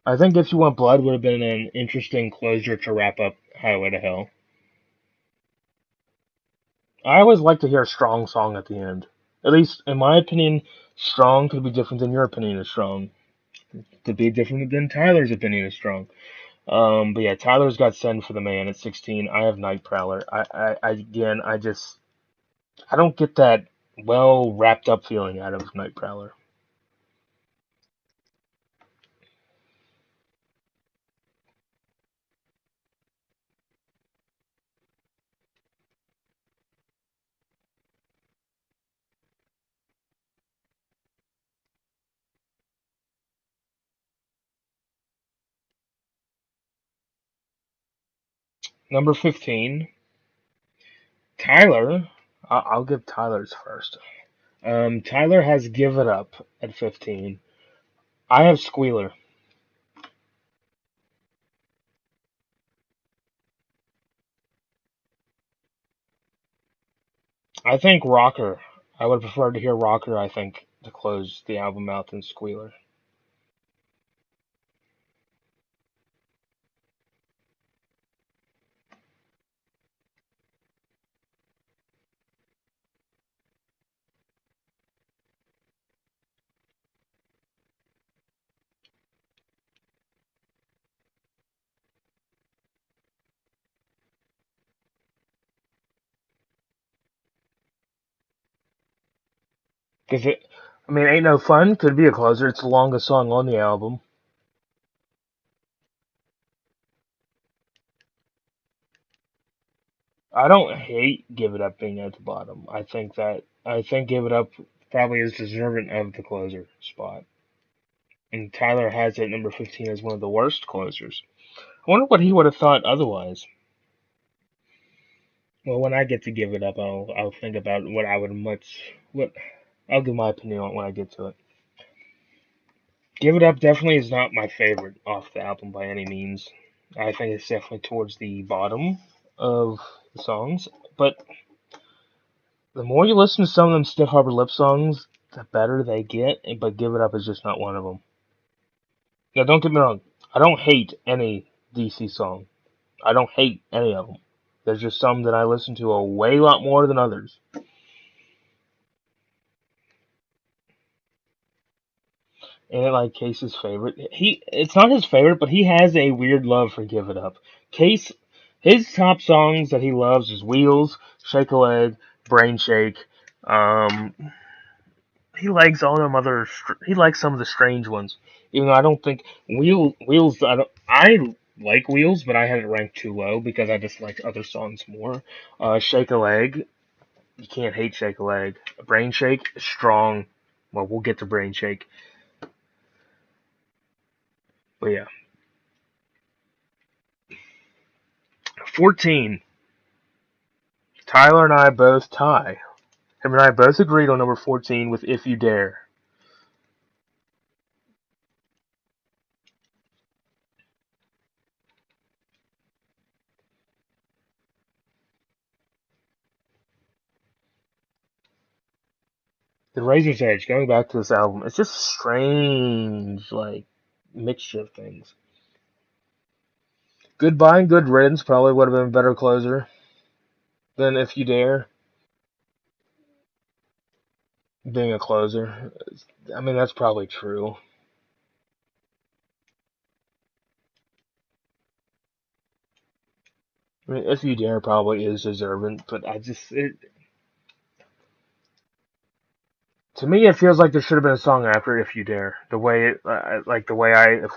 I think "If You Want Blood" would have been an interesting closure to wrap up "Highway to Hell." I always like to hear a strong song at the end. At least, in my opinion, strong could be different than your opinion is strong. Could be different than Tyler's opinion is strong. But yeah, Tyler's got "Send for the Man" at 16. I have "Night Prowler." Again, I don't get that well wrapped up feeling out of "Night Prowler." Number 15, Tyler. I'll give Tyler's first. Tyler has "Give It Up" at 15. I have "Squealer." I think "Rocker." I would prefer to hear "Rocker," I think, to close the album out than "Squealer." Because "Ain't No Fun" could be a closer. It's the longest song on the album. I don't hate "Give It Up" being at the bottom. I think "Give It Up" probably is deserving of the closer spot. And Tyler has it at number 15 as one of the worst closers. I wonder what he would have thought otherwise. Well, when I get to "Give It Up," I'll think about what I would much what I'll give my opinion on when I get to it. "Give It Up" definitely is not my favorite off the album by any means. I think it's definitely towards the bottom of the songs, but the more you listen to some of them Stiff Upper Lip songs, the better they get. But "Give It Up" is just not one of them. Now, don't get me wrong. I don't hate any DC song. I don't hate any of them. There's just some that I listen to a way lot more than others. And like Case's favorite, it's not his favorite, but he has a weird love for "Give It Up." Case, his top songs that he loves is "Wheels," "Shake a Leg," "Brain Shake." Um, he likes all them other. He likes some of the strange ones, even though I don't think Wheels. I like Wheels, but I had it ranked too low because I just liked other songs more. "Shake a Leg," you can't hate "Shake a Leg." "Brain Shake" is strong. Well, we'll get to "Brain Shake," but yeah. 14. Tyler and I both tie. Him and I both agreed on number 14 with If You Dare. The Razor's Edge, going back to this album, it's just strange, like, mixture of things. Goodbye and Good Riddance probably would have been a better closer than If You Dare being a closer. I mean, that's probably true. I mean, If You Dare probably is deserving, but to me, it feels like there should have been a song after If You Dare. The way if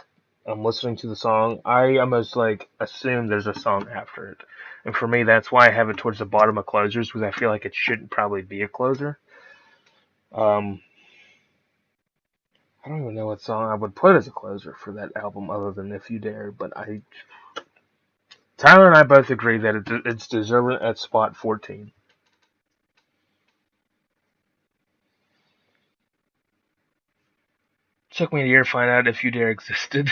I'm listening to the song, I almost like assume there's a song after it. And for me, that's why I have it towards the bottom of closers, because I feel like it shouldn't probably be a closer. Um, I don't even know what song I would put as a closer for that album other than If You Dare, but Tyler and I both agree that it's deserving at spot 14. Took me a year to find out If You Dare existed.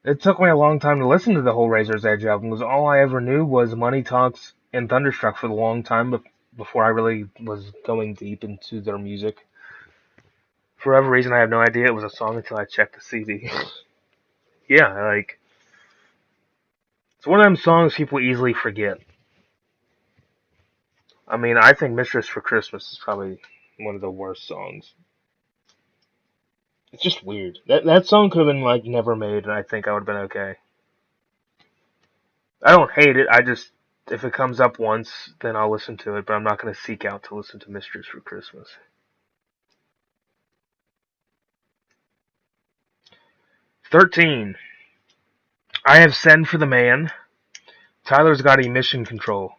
It took me a long time to listen to the whole Razor's Edge album because all I ever knew was Money Talks and Thunderstruck for a long time before I really was going deep into their music. For whatever reason, I have no idea it was a song until I checked the CD. Yeah, like, it's one of them songs people easily forget. I mean, I think Mistress for Christmas is probably one of the worst songs. It's just weird. That song could have been, like, never made, and I think I would have been okay. I don't hate it, I just, if it comes up once, then I'll listen to it, but I'm not going to seek out to listen to Mistress for Christmas. 13. I have Send for the Man. Tyler's got Emission Control.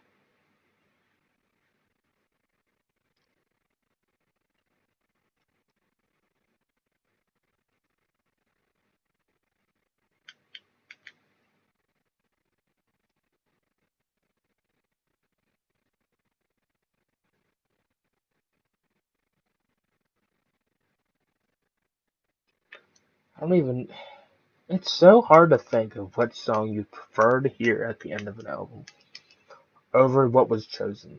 I don't even. It's so hard to think of what song you prefer to hear at the end of an album over what was chosen.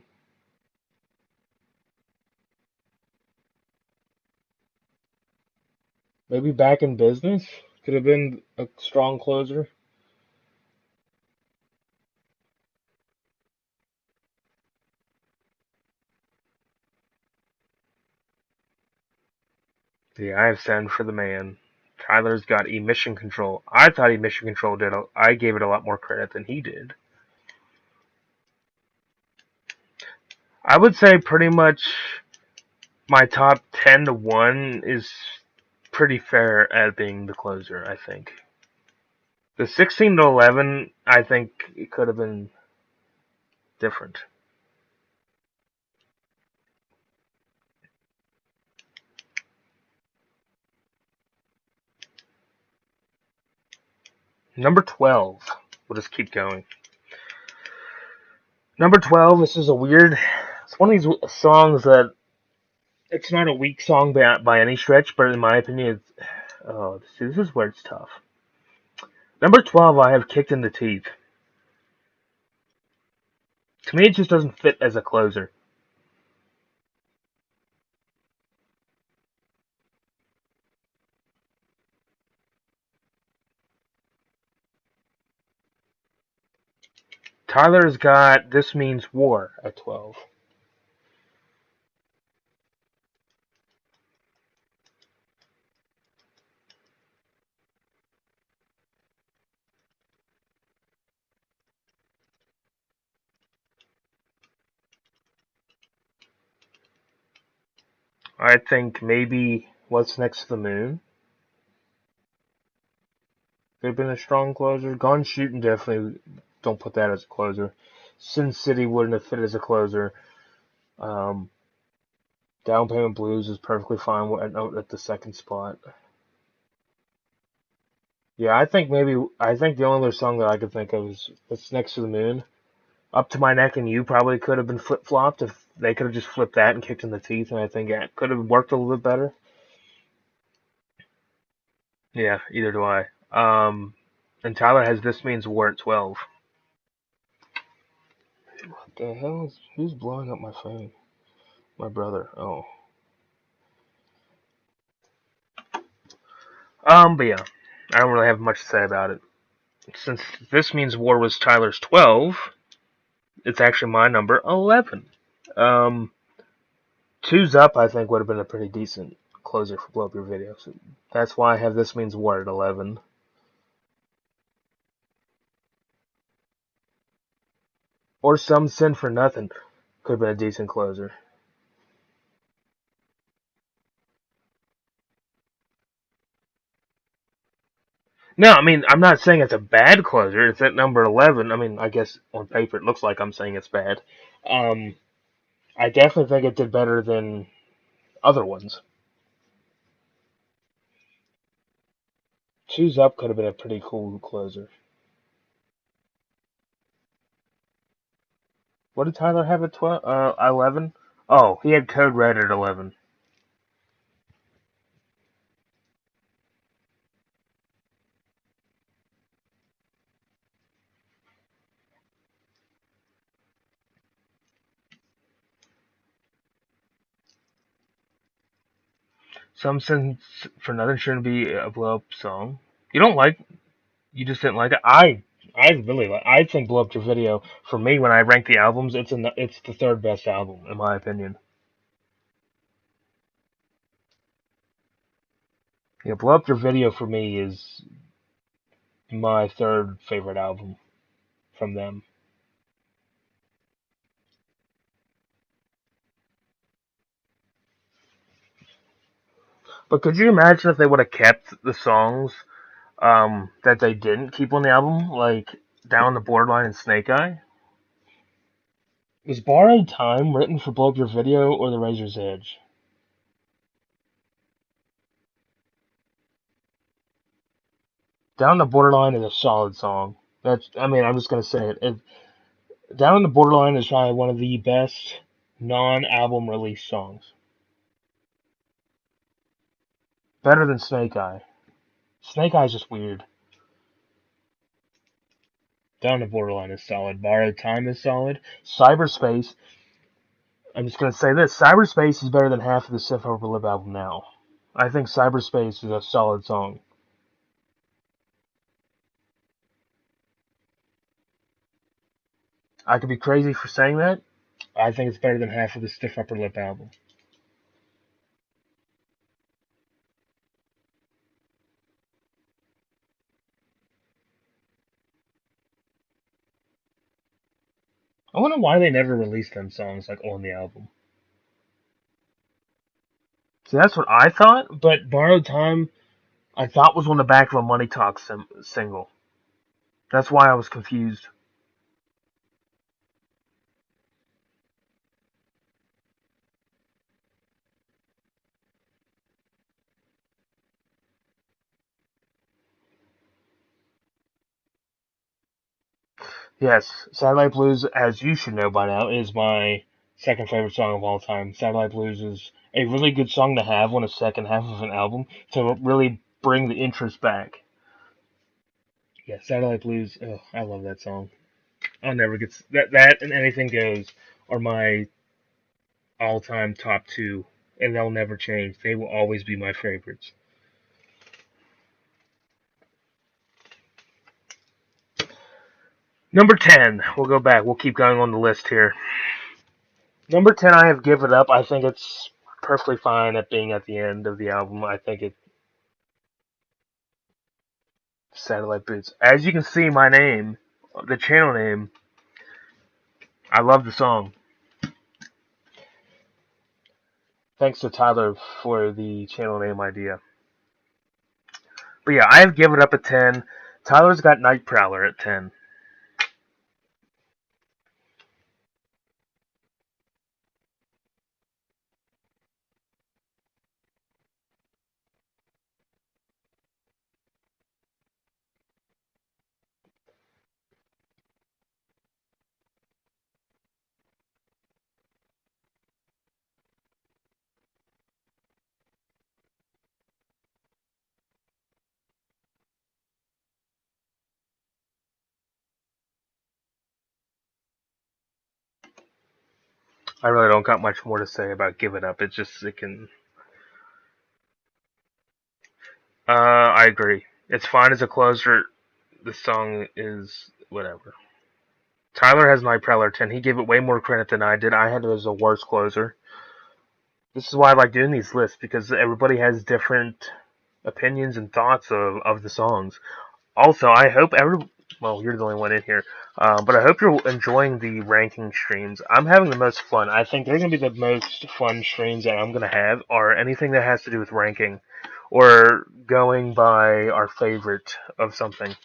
Maybe Back in Business could have been a strong closer. Yeah, I have Send for the Man. Tyler's got Emission Control. I thought Emission Control did. I gave it a lot more credit than he did. I would say pretty much my top 10 to 1 is pretty fair at being the closer, I think. The 16 to 11, I think it could have been different. Number 12. We'll just keep going. Number 12, this is a weird. It's one of these songs that. It's not a weak song by any stretch, but in my opinion, it's. Oh, see, this is where it's tough. Number 12, I have Kicked in the Teeth. To me, it just doesn't fit as a closer. Tyler's got This Means War at 12. I think maybe What's Next to the Moon could have been a strong closer. Gone Shooting definitely don't put that as a closer. Sin City wouldn't have fit as a closer. Um, Down Payment Blues is perfectly fine at the second spot. Yeah, I think the only other song that I could think of is "It's Next to the Moon." "Up to My Neck and You" probably could have been flip flopped if they could have just flipped that and kicked in the teeth, and I think it could have worked a little bit better. Yeah, either do I. And Tyler has "This Means War" at 12. What the hell is who's blowing up my phone? My brother. Oh. But yeah, I don't really have much to say about it. Since "This Means War" was Tyler's 12, it's actually my number 11. Um, Two's Up, I think, would have been a pretty decent closer for Blow Up Your Video. So that's why I have "This Means War" at 11. Or "Some Sin for Nothing" could have been a decent closer. No, I mean, I'm not saying it's a bad closer. It's at number 11. I mean, I guess on paper it looks like I'm saying it's bad. Um, I definitely think it did better than other ones. Choose Up could have been a pretty cool closer. What did Tyler have at 12? 11? Oh, he had Code Red at 11. Some Sense for Nothing shouldn't be a blow up song. You don't like, you just didn't like it. I really like. I think Blow Up Your Video for me when I rank the albums, it's the third best album in my opinion. Yeah, Blow Up Your Video for me is my third favorite album from them. But could you imagine if they would have kept the songs that they didn't keep on the album, like Down the Borderline and Snake Eye? Was Borrowed Time written for Blow Up Your Video or The Razor's Edge? Down the Borderline is a solid song. I mean, I'm just gonna say it. Down the Borderline is probably one of the best non-album release songs. Better than Snake Eye. Snake Eye's just weird. Down the Borderline is solid. Borrowed Time is solid. Cyberspace. I'm just gonna say this. Cyberspace is better than half of the Sif Over Lip album now. I think Cyberspace is a solid song. I could be crazy for saying that. I think it's better than half of the Stiff Upper Lip album. I wonder why they never released them songs like on the album. See, that's what I thought, but Borrowed Time I thought was on the back of a Money Talk single. That's why I was confused. Yes, Satellite Blues, as you should know by now, is my second favorite song of all time. Satellite Blues is a really good song to have on a second half of an album to really bring the interest back. Yeah, Satellite Blues, oh, I love that song. I'll never get that and Anything Goes are my all-time top two, and they'll never change. They will always be my favorites. Number 10. We'll go back. We'll keep going on the list here. Number 10, I have Give It Up. I think it's perfectly fine at being at the end of the album. I think it Satellite Boots. As you can see, my name, the channel name, I love the song. Thanks to Tyler for the channel name idea. But yeah, I have Give It Up at 10. Tyler's got Night Prowler at 10. I really don't got much more to say about Give It Up. It's just, it can. I agree. It's fine as a closer. The song is whatever. Tyler has Night Prowler 10. He gave it way more credit than I did. I had it as a worse closer. This is why I like doing these lists, because everybody has different opinions and thoughts of the songs. Also, I hope well, you're the only one in here, but I hope you're enjoying the ranking streams. I'm having the most fun. I think they're going to be the most fun streams that I'm going to have, or anything that has to do with ranking, or going by our favorite of something.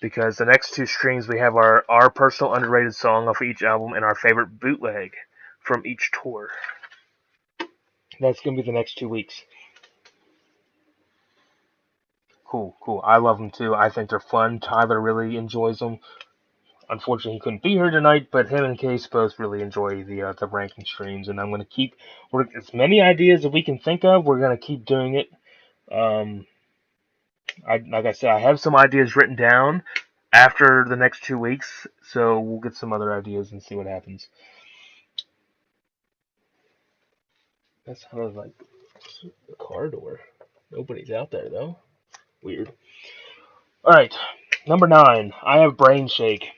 Because the next two streams we have our personal underrated song off each album and our favorite bootleg from each tour. That's going to be the next 2 weeks. Cool, cool. I love them too. I think they're fun. Tyler really enjoys them. Unfortunately, he couldn't be here tonight, but him and Case both really enjoy the ranking streams, and I'm going to keep as many ideas that we can think of. We're going to keep doing it. Like I said, I have some ideas written down after the next 2 weeks, so we'll get some other ideas and see what happens. That sounded like the car door. Nobody's out there though. Weird. All right, number 9. I have Brain Shake.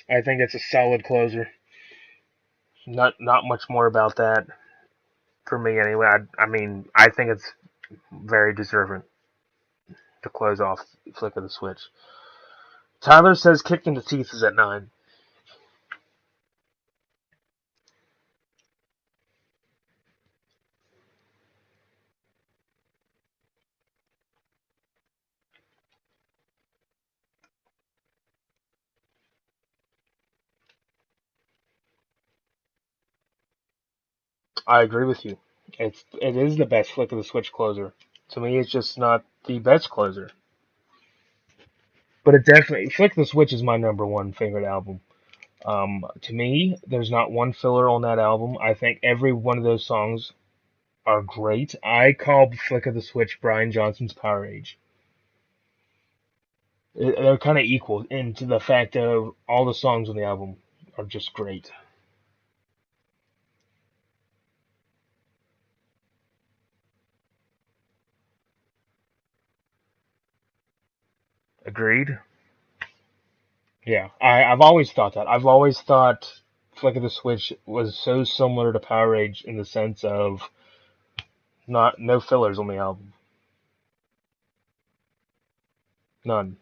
I think it's a solid closer. Not much more about that for me anyway. I mean, I think it's very deserving to close off Flick of the Switch. Tyler says Kicked in the Teeth is at 9. I agree with you. It is the best Flick of the Switch closer. To me, it's just not the best closer. But it definitely Flick of the Switch is my number one favorite album. To me, there's not one filler on that album. I think every one of those songs are great. I call Flick of the Switch Brian Johnson's Power Age. They're kind of equal into the fact of all the songs on the album are just great. Agreed? Yeah, I've always thought that. I've always thought Flick of the Switch was so similar to Power Age in the sense of not no fillers on the album. None.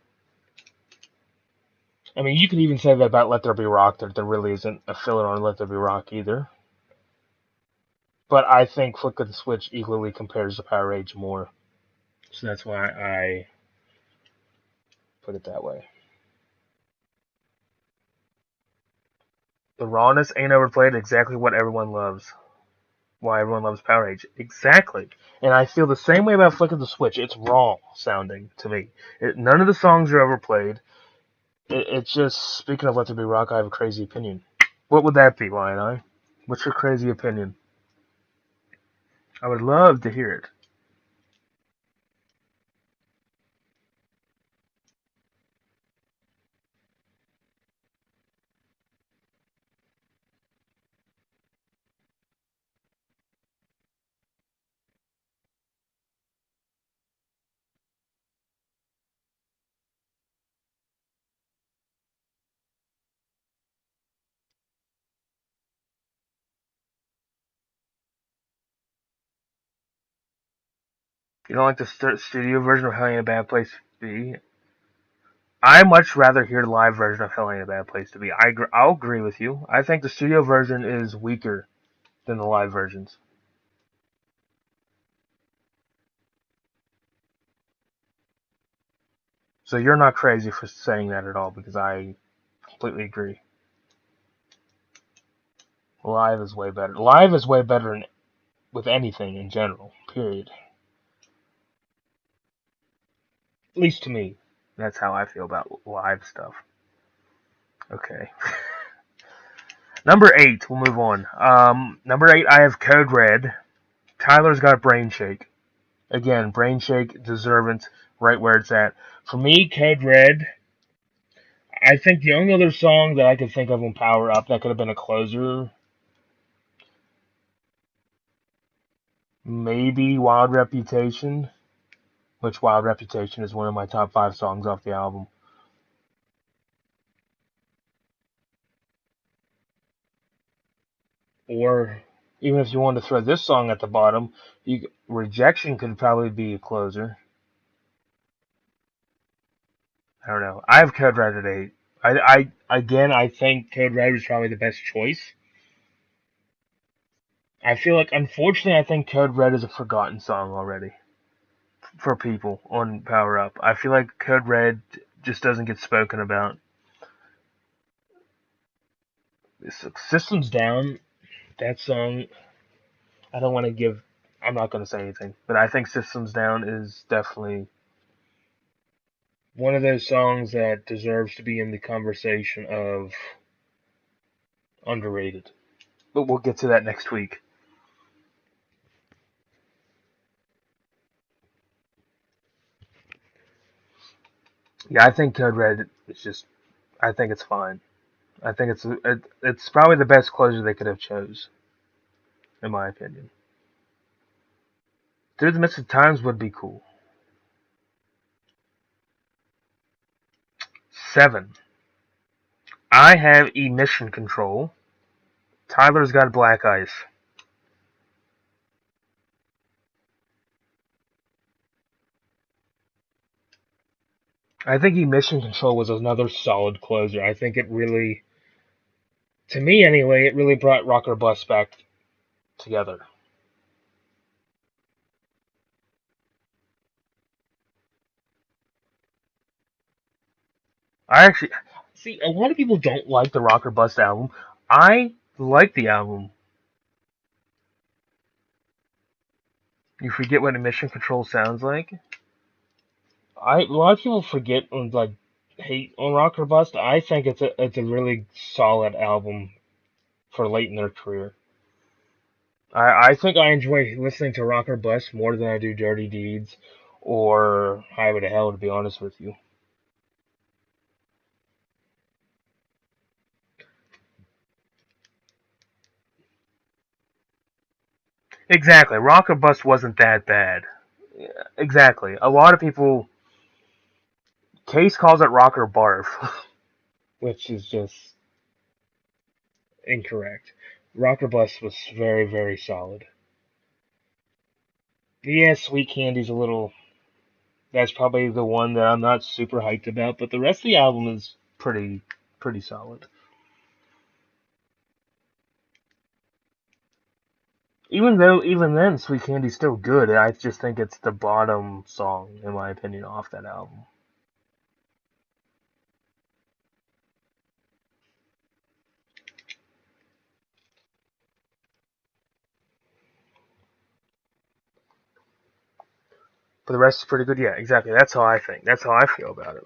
I mean, you could even say that about Let There Be Rock, that there really isn't a filler on Let There Be Rock either. But I think Flick of the Switch equally compares to Power Age more. So that's why I put it that way. The rawness ain't overplayed, exactly what everyone loves. Why everyone loves Power Age. Exactly. And I feel the same way about Flick of the Switch. It's raw sounding to me. None of the songs are overplayed. It's just, speaking of Let There Be Rock, I have a crazy opinion. What would that be, Lion Eye? What's your crazy opinion? I would love to hear it. You don't like the studio version of Hell Ain't a Bad Place to Be? I much rather hear the live version of Hell Ain't a Bad Place to Be. I'll agree with you. I think the studio version is weaker than the live versions. So you're not crazy for saying that at all, because I completely agree. Live is way better. Live is way better with anything in general, period. At least to me. That's how I feel about live stuff. Okay. Number 8, we'll move on. Number 8, I have Code Red. Tyler's got Brain Shake. Again, Brain Shake, deserving, right where it's at. For me, Code Red, I think the only other song that I could think of on Power Up that could have been a closer Maybe Wild Reputation, which Wild Reputation is one of my top 5 songs off the album. Or even if you want to throw this song at the bottom, Rejection could probably be a closer. I don't know. I have Code Red at 8. I think Code Red was probably the best choice. I feel like, unfortunately, I think Code Red is a forgotten song already for people on Power Up. I feel like Code Red just doesn't get spoken about. Systems Down, that song, I don't want to give. I'm not going to say anything, but I think Systems Down is definitely one of those songs that deserves to be in the conversation of underrated. But we'll get to that next week. Yeah, I think Code Red is just. I think it's fine. I think it's probably the best closer they could have chose, in my opinion. Through the Midst of Times would be cool. 7. I have Emission Control. Tyler's got Black Ice. I think Emission Control was another solid closer. I think it really, to me anyway, it really brought Rock or Bust back together. I actually see a lot of people don't like the Rock or Bust album. I like the album. You forget what Emission Control sounds like. A lot of people forget and like hate on Rock or Bust. I think it's a really solid album for late in their career. I think I enjoy listening to Rock or Bust more than I do Dirty Deeds or Highway to Hell, to be honest with you. Exactly. Rock or Bust wasn't that bad. Yeah, exactly. A lot of people. Case calls it Rock or Barf, which is just incorrect. Rock or Bust was very, very solid. Yeah, Sweet Candy's a little. That's probably the one that I'm not super hyped about, but the rest of the album is pretty solid. Even then, Sweet Candy's still good. I just think it's the bottom song, in my opinion, off that album. But the rest is pretty good. Yeah, exactly. That's how I think. That's how I feel about it.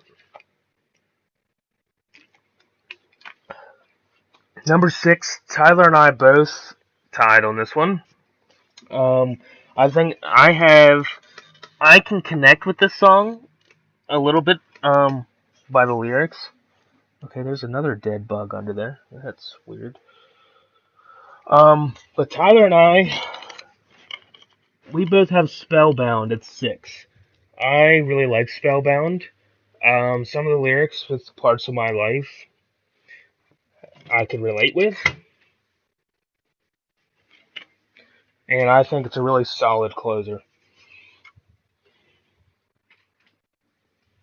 Number 6, Tyler and I both tied on this one. Um, I think I can connect with this song a little bit by the lyrics. Okay, there's another dead bug under there. That's weird. But Tyler and I, we both have Spellbound at 6. I really like Spellbound. Some of the lyrics with parts of my life I can relate with, and I think it's a really solid closer.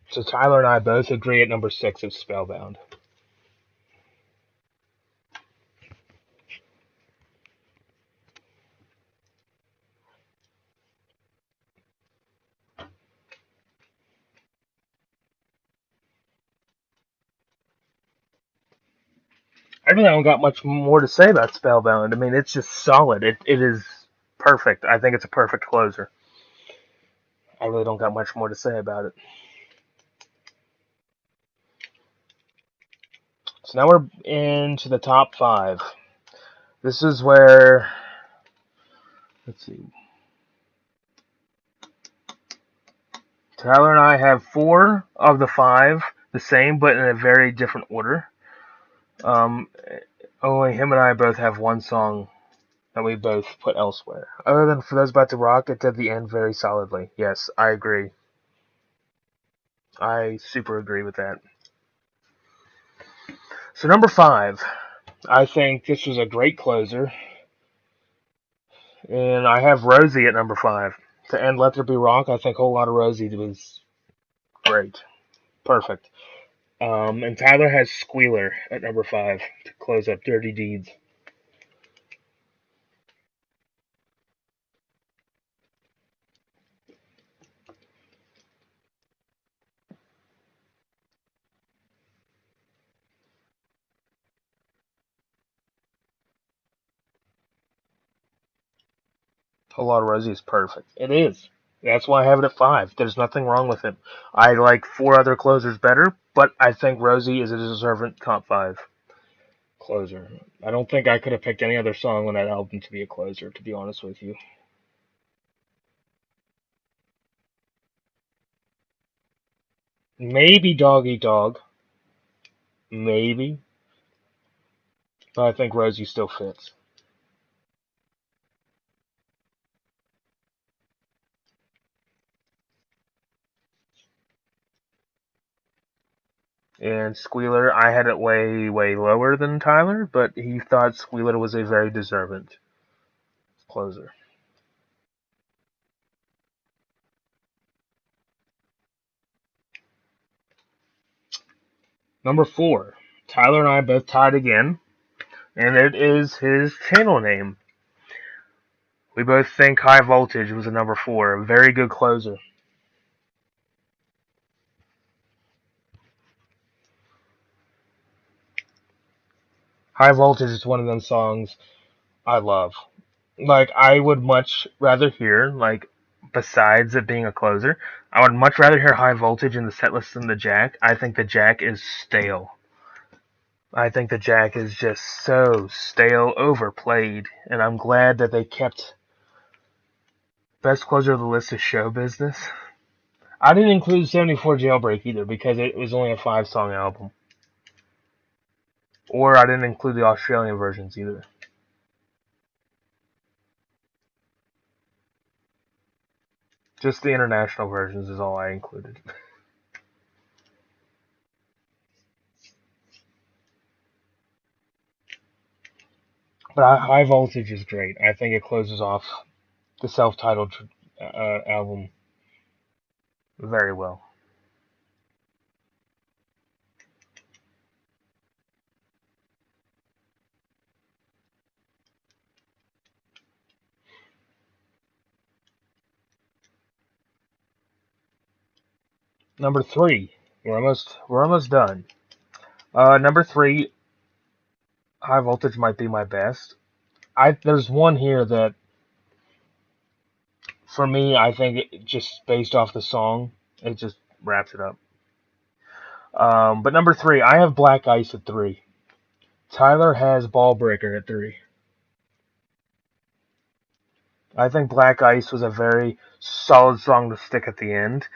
So Tyler and I both agree at number 6 of Spellbound. I really don't got much more to say about Spellbound. I mean, it's just solid. It is perfect. I think it's a perfect closer. I really don't got much more to say about it. So now we're into the top 5. This is where, let's see. Tyler and I have 4 of the 5, the same, but in a very different order. Um, Only him and I both have one song that we both put elsewhere. Other than For Those About to Rock, it did the end very solidly. Yes, I agree. I super agree with that. So number 5, I think this was a great closer, and I have Rosie at number 5. To end Let There Be Rock, I think Whole Lot of Rosie was great. Perfect. And Tyler has Squealer at number 5 to close up Dirty Deeds. Whole Lot of Rosie is perfect. It is. That's why I have it at 5. There's nothing wrong with it. I like 4 other closers better, but I think Rosie is a deserving top 5 closer. I don't think I could have picked any other song on that album to be a closer, to be honest with you. Maybe Dog Eat Dog. Maybe. But I think Rosie still fits. And Squealer, I had it way, way lower than Tyler, but he thought Squealer was a very deserving closer. Number 4. Tyler and I both tied again, and it is his channel name. We both think High Voltage was a number 4, a very good closer. High Voltage is one of them songs I love. Like, I would much rather hear, like, besides it being a closer, I would much rather hear High Voltage in the setlist than the Jack. I think the Jack is stale. I think the Jack is just so stale, overplayed, and I'm glad that they kept best closer of the list is Show Business. I didn't include 74 Jailbreak either because it was only a 5-song album. Or I didn't include the Australian versions either. Just the international versions is all I included. But High Voltage is great. I think it closes off the self-titled album very well. Number 3, we're almost done. Number 3, High Voltage might be my best. There's one here that, for me, I think just based off the song, it just wraps it up. But number 3, I have Black Ice at 3. Tyler has Ballbreaker at 3. I think Black Ice was a very solid song to stick at the end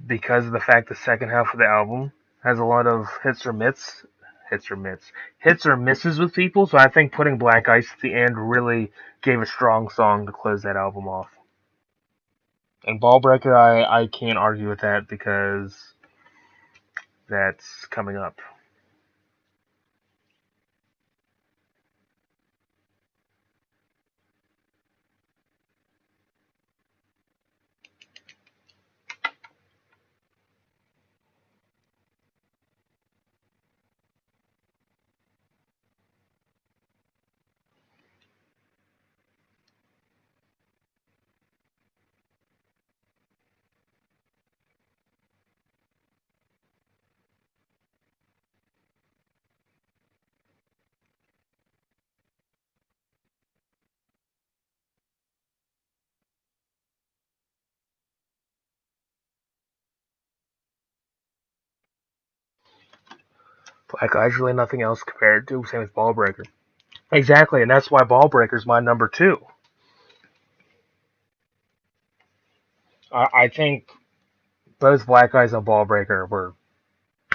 because of the fact the second half of the album has a lot of hits or misses with people. So I think putting Black Ice at the end really gave a strong song to close that album off. And Ballbreaker, I can't argue with that because that's coming up. Black Ice, really nothing else compared to. Same with Ballbreaker. Exactly, and that's why Ballbreaker's my number 2. I think both Black Eyes and Ballbreaker were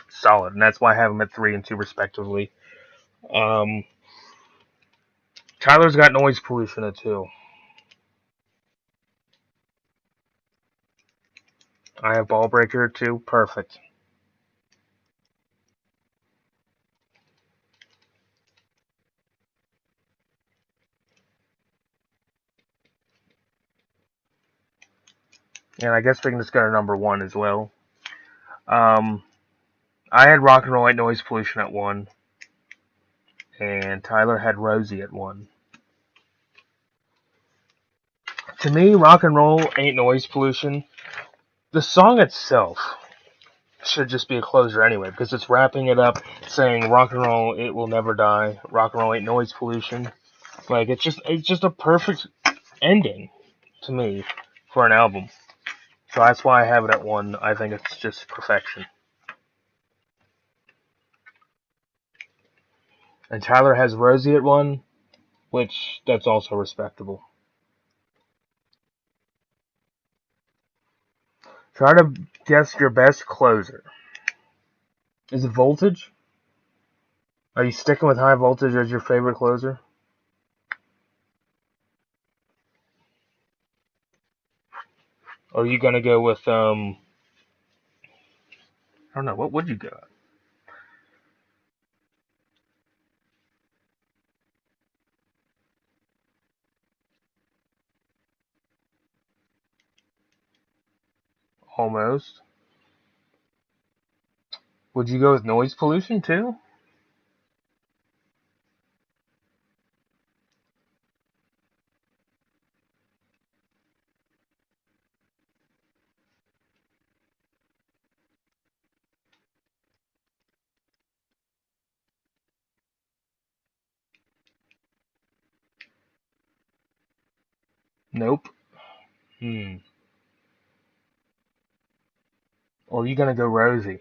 solid, and that's why I have them at 3 and 2 respectively. Um, Tyler's got Noise Pollution at 2. I have Ball Breaker at 2. Perfect. And I guess we can just go to number 1 as well. I had Rock and Roll Ain't Noise Pollution at 1. And Tyler had Rosie at 1. To me, Rock and Roll Ain't Noise Pollution, the song itself should just be a closer anyway, because it's wrapping it up saying rock and roll, it will never die. Rock and roll ain't noise pollution. Like it's just a perfect ending to me for an album. So that's why I have it at 1. I think it's just perfection. And Tyler has Rosie at 1, which that's also respectable. Try to guess your best closer. Is it Voltage? Are you sticking with High Voltage as your favorite closer? Or are you gonna go with I don't know, what would you go? Almost. Would you go with Noise Pollution too? Nope. Hmm. Or are you gonna go Rosie?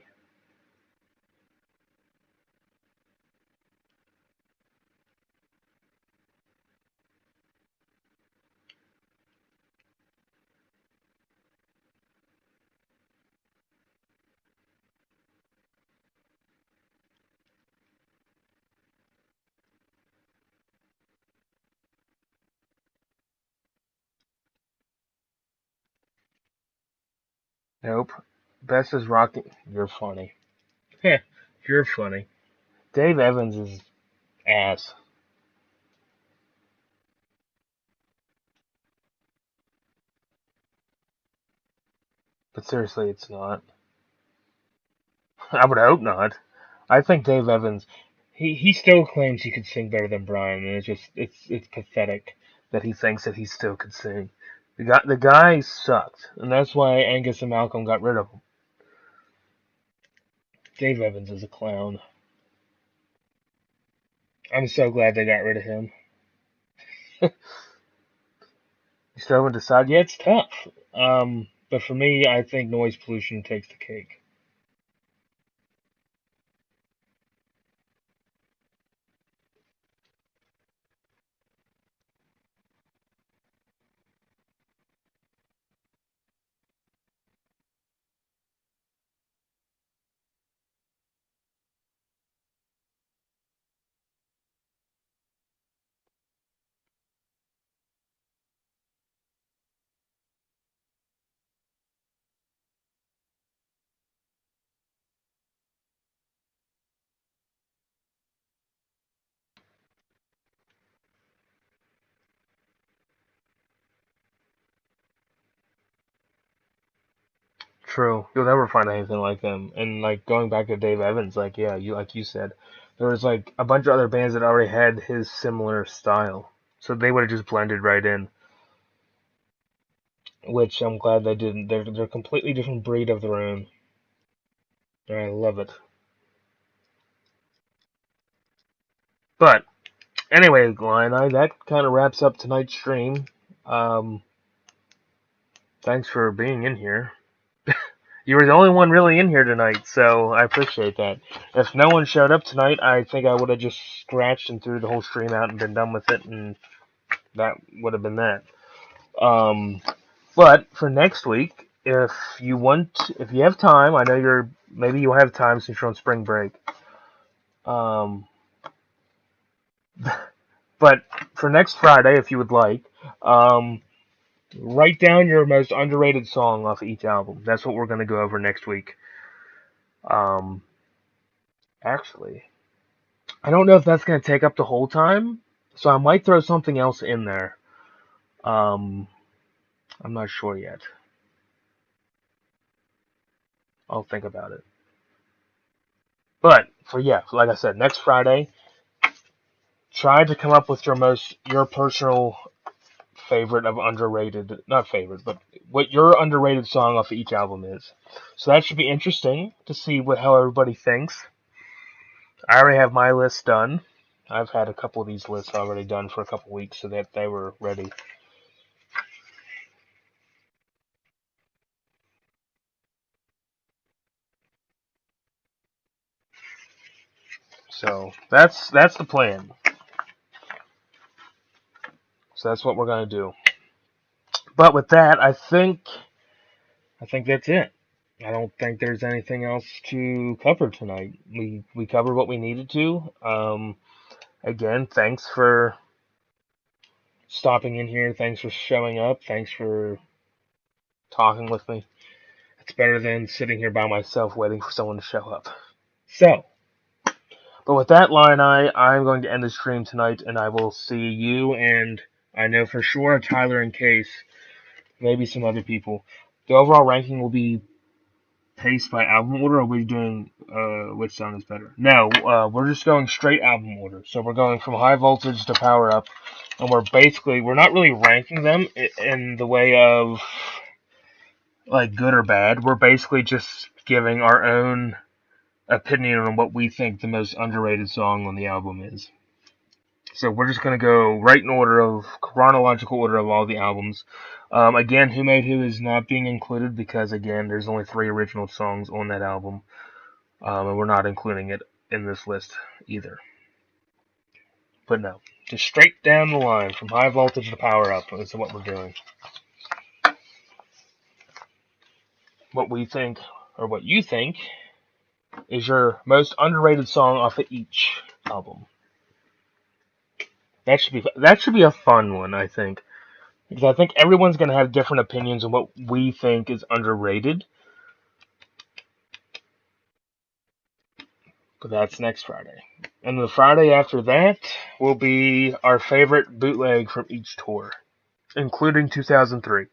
Nope. Best is Rocky. You're funny. Heh. You're funny. Dave Evans is ass. But seriously, it's not. I would hope not. I think Dave Evans, he still claims he could sing better than Brian, and it's pathetic that he thinks that he still could sing. The guy sucked, and that's why Angus and Malcolm got rid of him. Dave Evans is a clown. I'm so glad they got rid of him. You still haven't decided? Yeah, it's tough. But for me, I think Noise Pollution takes the cake. True. You'll never find anything like them. And like going back to Dave Evans, like yeah, you said, there was like a bunch of other bands that already had his similar style, so they would have just blended right in. Which I'm glad they didn't. They're a completely different breed of their own. And I love it. But anyway, Illini, that kind of wraps up tonight's stream. Um, Thanks for being in here. You were the only one really in here tonight, so I appreciate that. If no one showed up tonight, I think I would have just scratched and threw the whole stream out and been done with it, and that would have been that. Um, but for next week, if you have time, I know maybe you'll have time since you're on spring break. Um, But for next Friday, if you would like, um, write down your most underrated song off each album. That's what we're going to go over next week. Um, actually, I don't know if that's going to take up the whole time, so I might throw something else in there. Um, I'm not sure yet. I'll think about it. But so yeah, like I said, next Friday, try to come up with your personal favorite of underrated, not favorite, but what your underrated song off of each album is. So that should be interesting to see how everybody thinks. I already have my list done. I've had a couple of these lists already done for a couple of weeks so that they were ready. So that's the plan. So that's what we're gonna do. But with that, I think that's it. I don't think there's anything else to cover tonight. We covered what we needed to. Again, thanks for stopping in here. Thanks for showing up. Thanks for talking with me. It's better than sitting here by myself waiting for someone to show up. So, but with that line, I'm going to end the stream tonight, and I will see you and I know for sure Tyler and Case, maybe some other people. The overall ranking will be paced by album order, or are we doing which song is better? No, we're just going straight album order. So we're going from High Voltage to Power Up, and we're not really ranking them in the way of like good or bad. We're basically just giving our own opinion on what we think the most underrated song on the album is. So we're just gonna go right in order of chronological order of all the albums. Again, Who Made Who is not being included because again, there's only 3 original songs on that album, and we're not including it in this list either. But no, just straight down the line from High Voltage to Power Up is what we're doing. What we think, or what you think, is your most underrated song off of each album. That should be a fun one, I think. Because I think everyone's going to have different opinions on what we think is underrated. But that's next Friday. And the Friday after that will be our favorite bootleg from each tour, including 2003.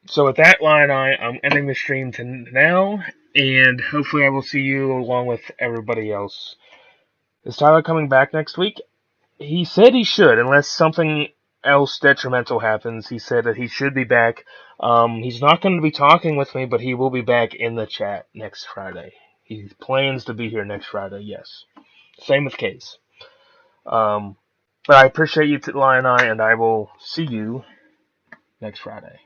So with that line, I'm ending the stream to now, and hopefully I will see you along with everybody else. Is Tyler coming back next week? He said he should, unless something else detrimental happens. He said that he should be back. He's not going to be talking with me, but he will be back in the chat next Friday. He plans to be here next Friday, yes. Same with Case. But I appreciate you, Lioneye, and I will see you next Friday.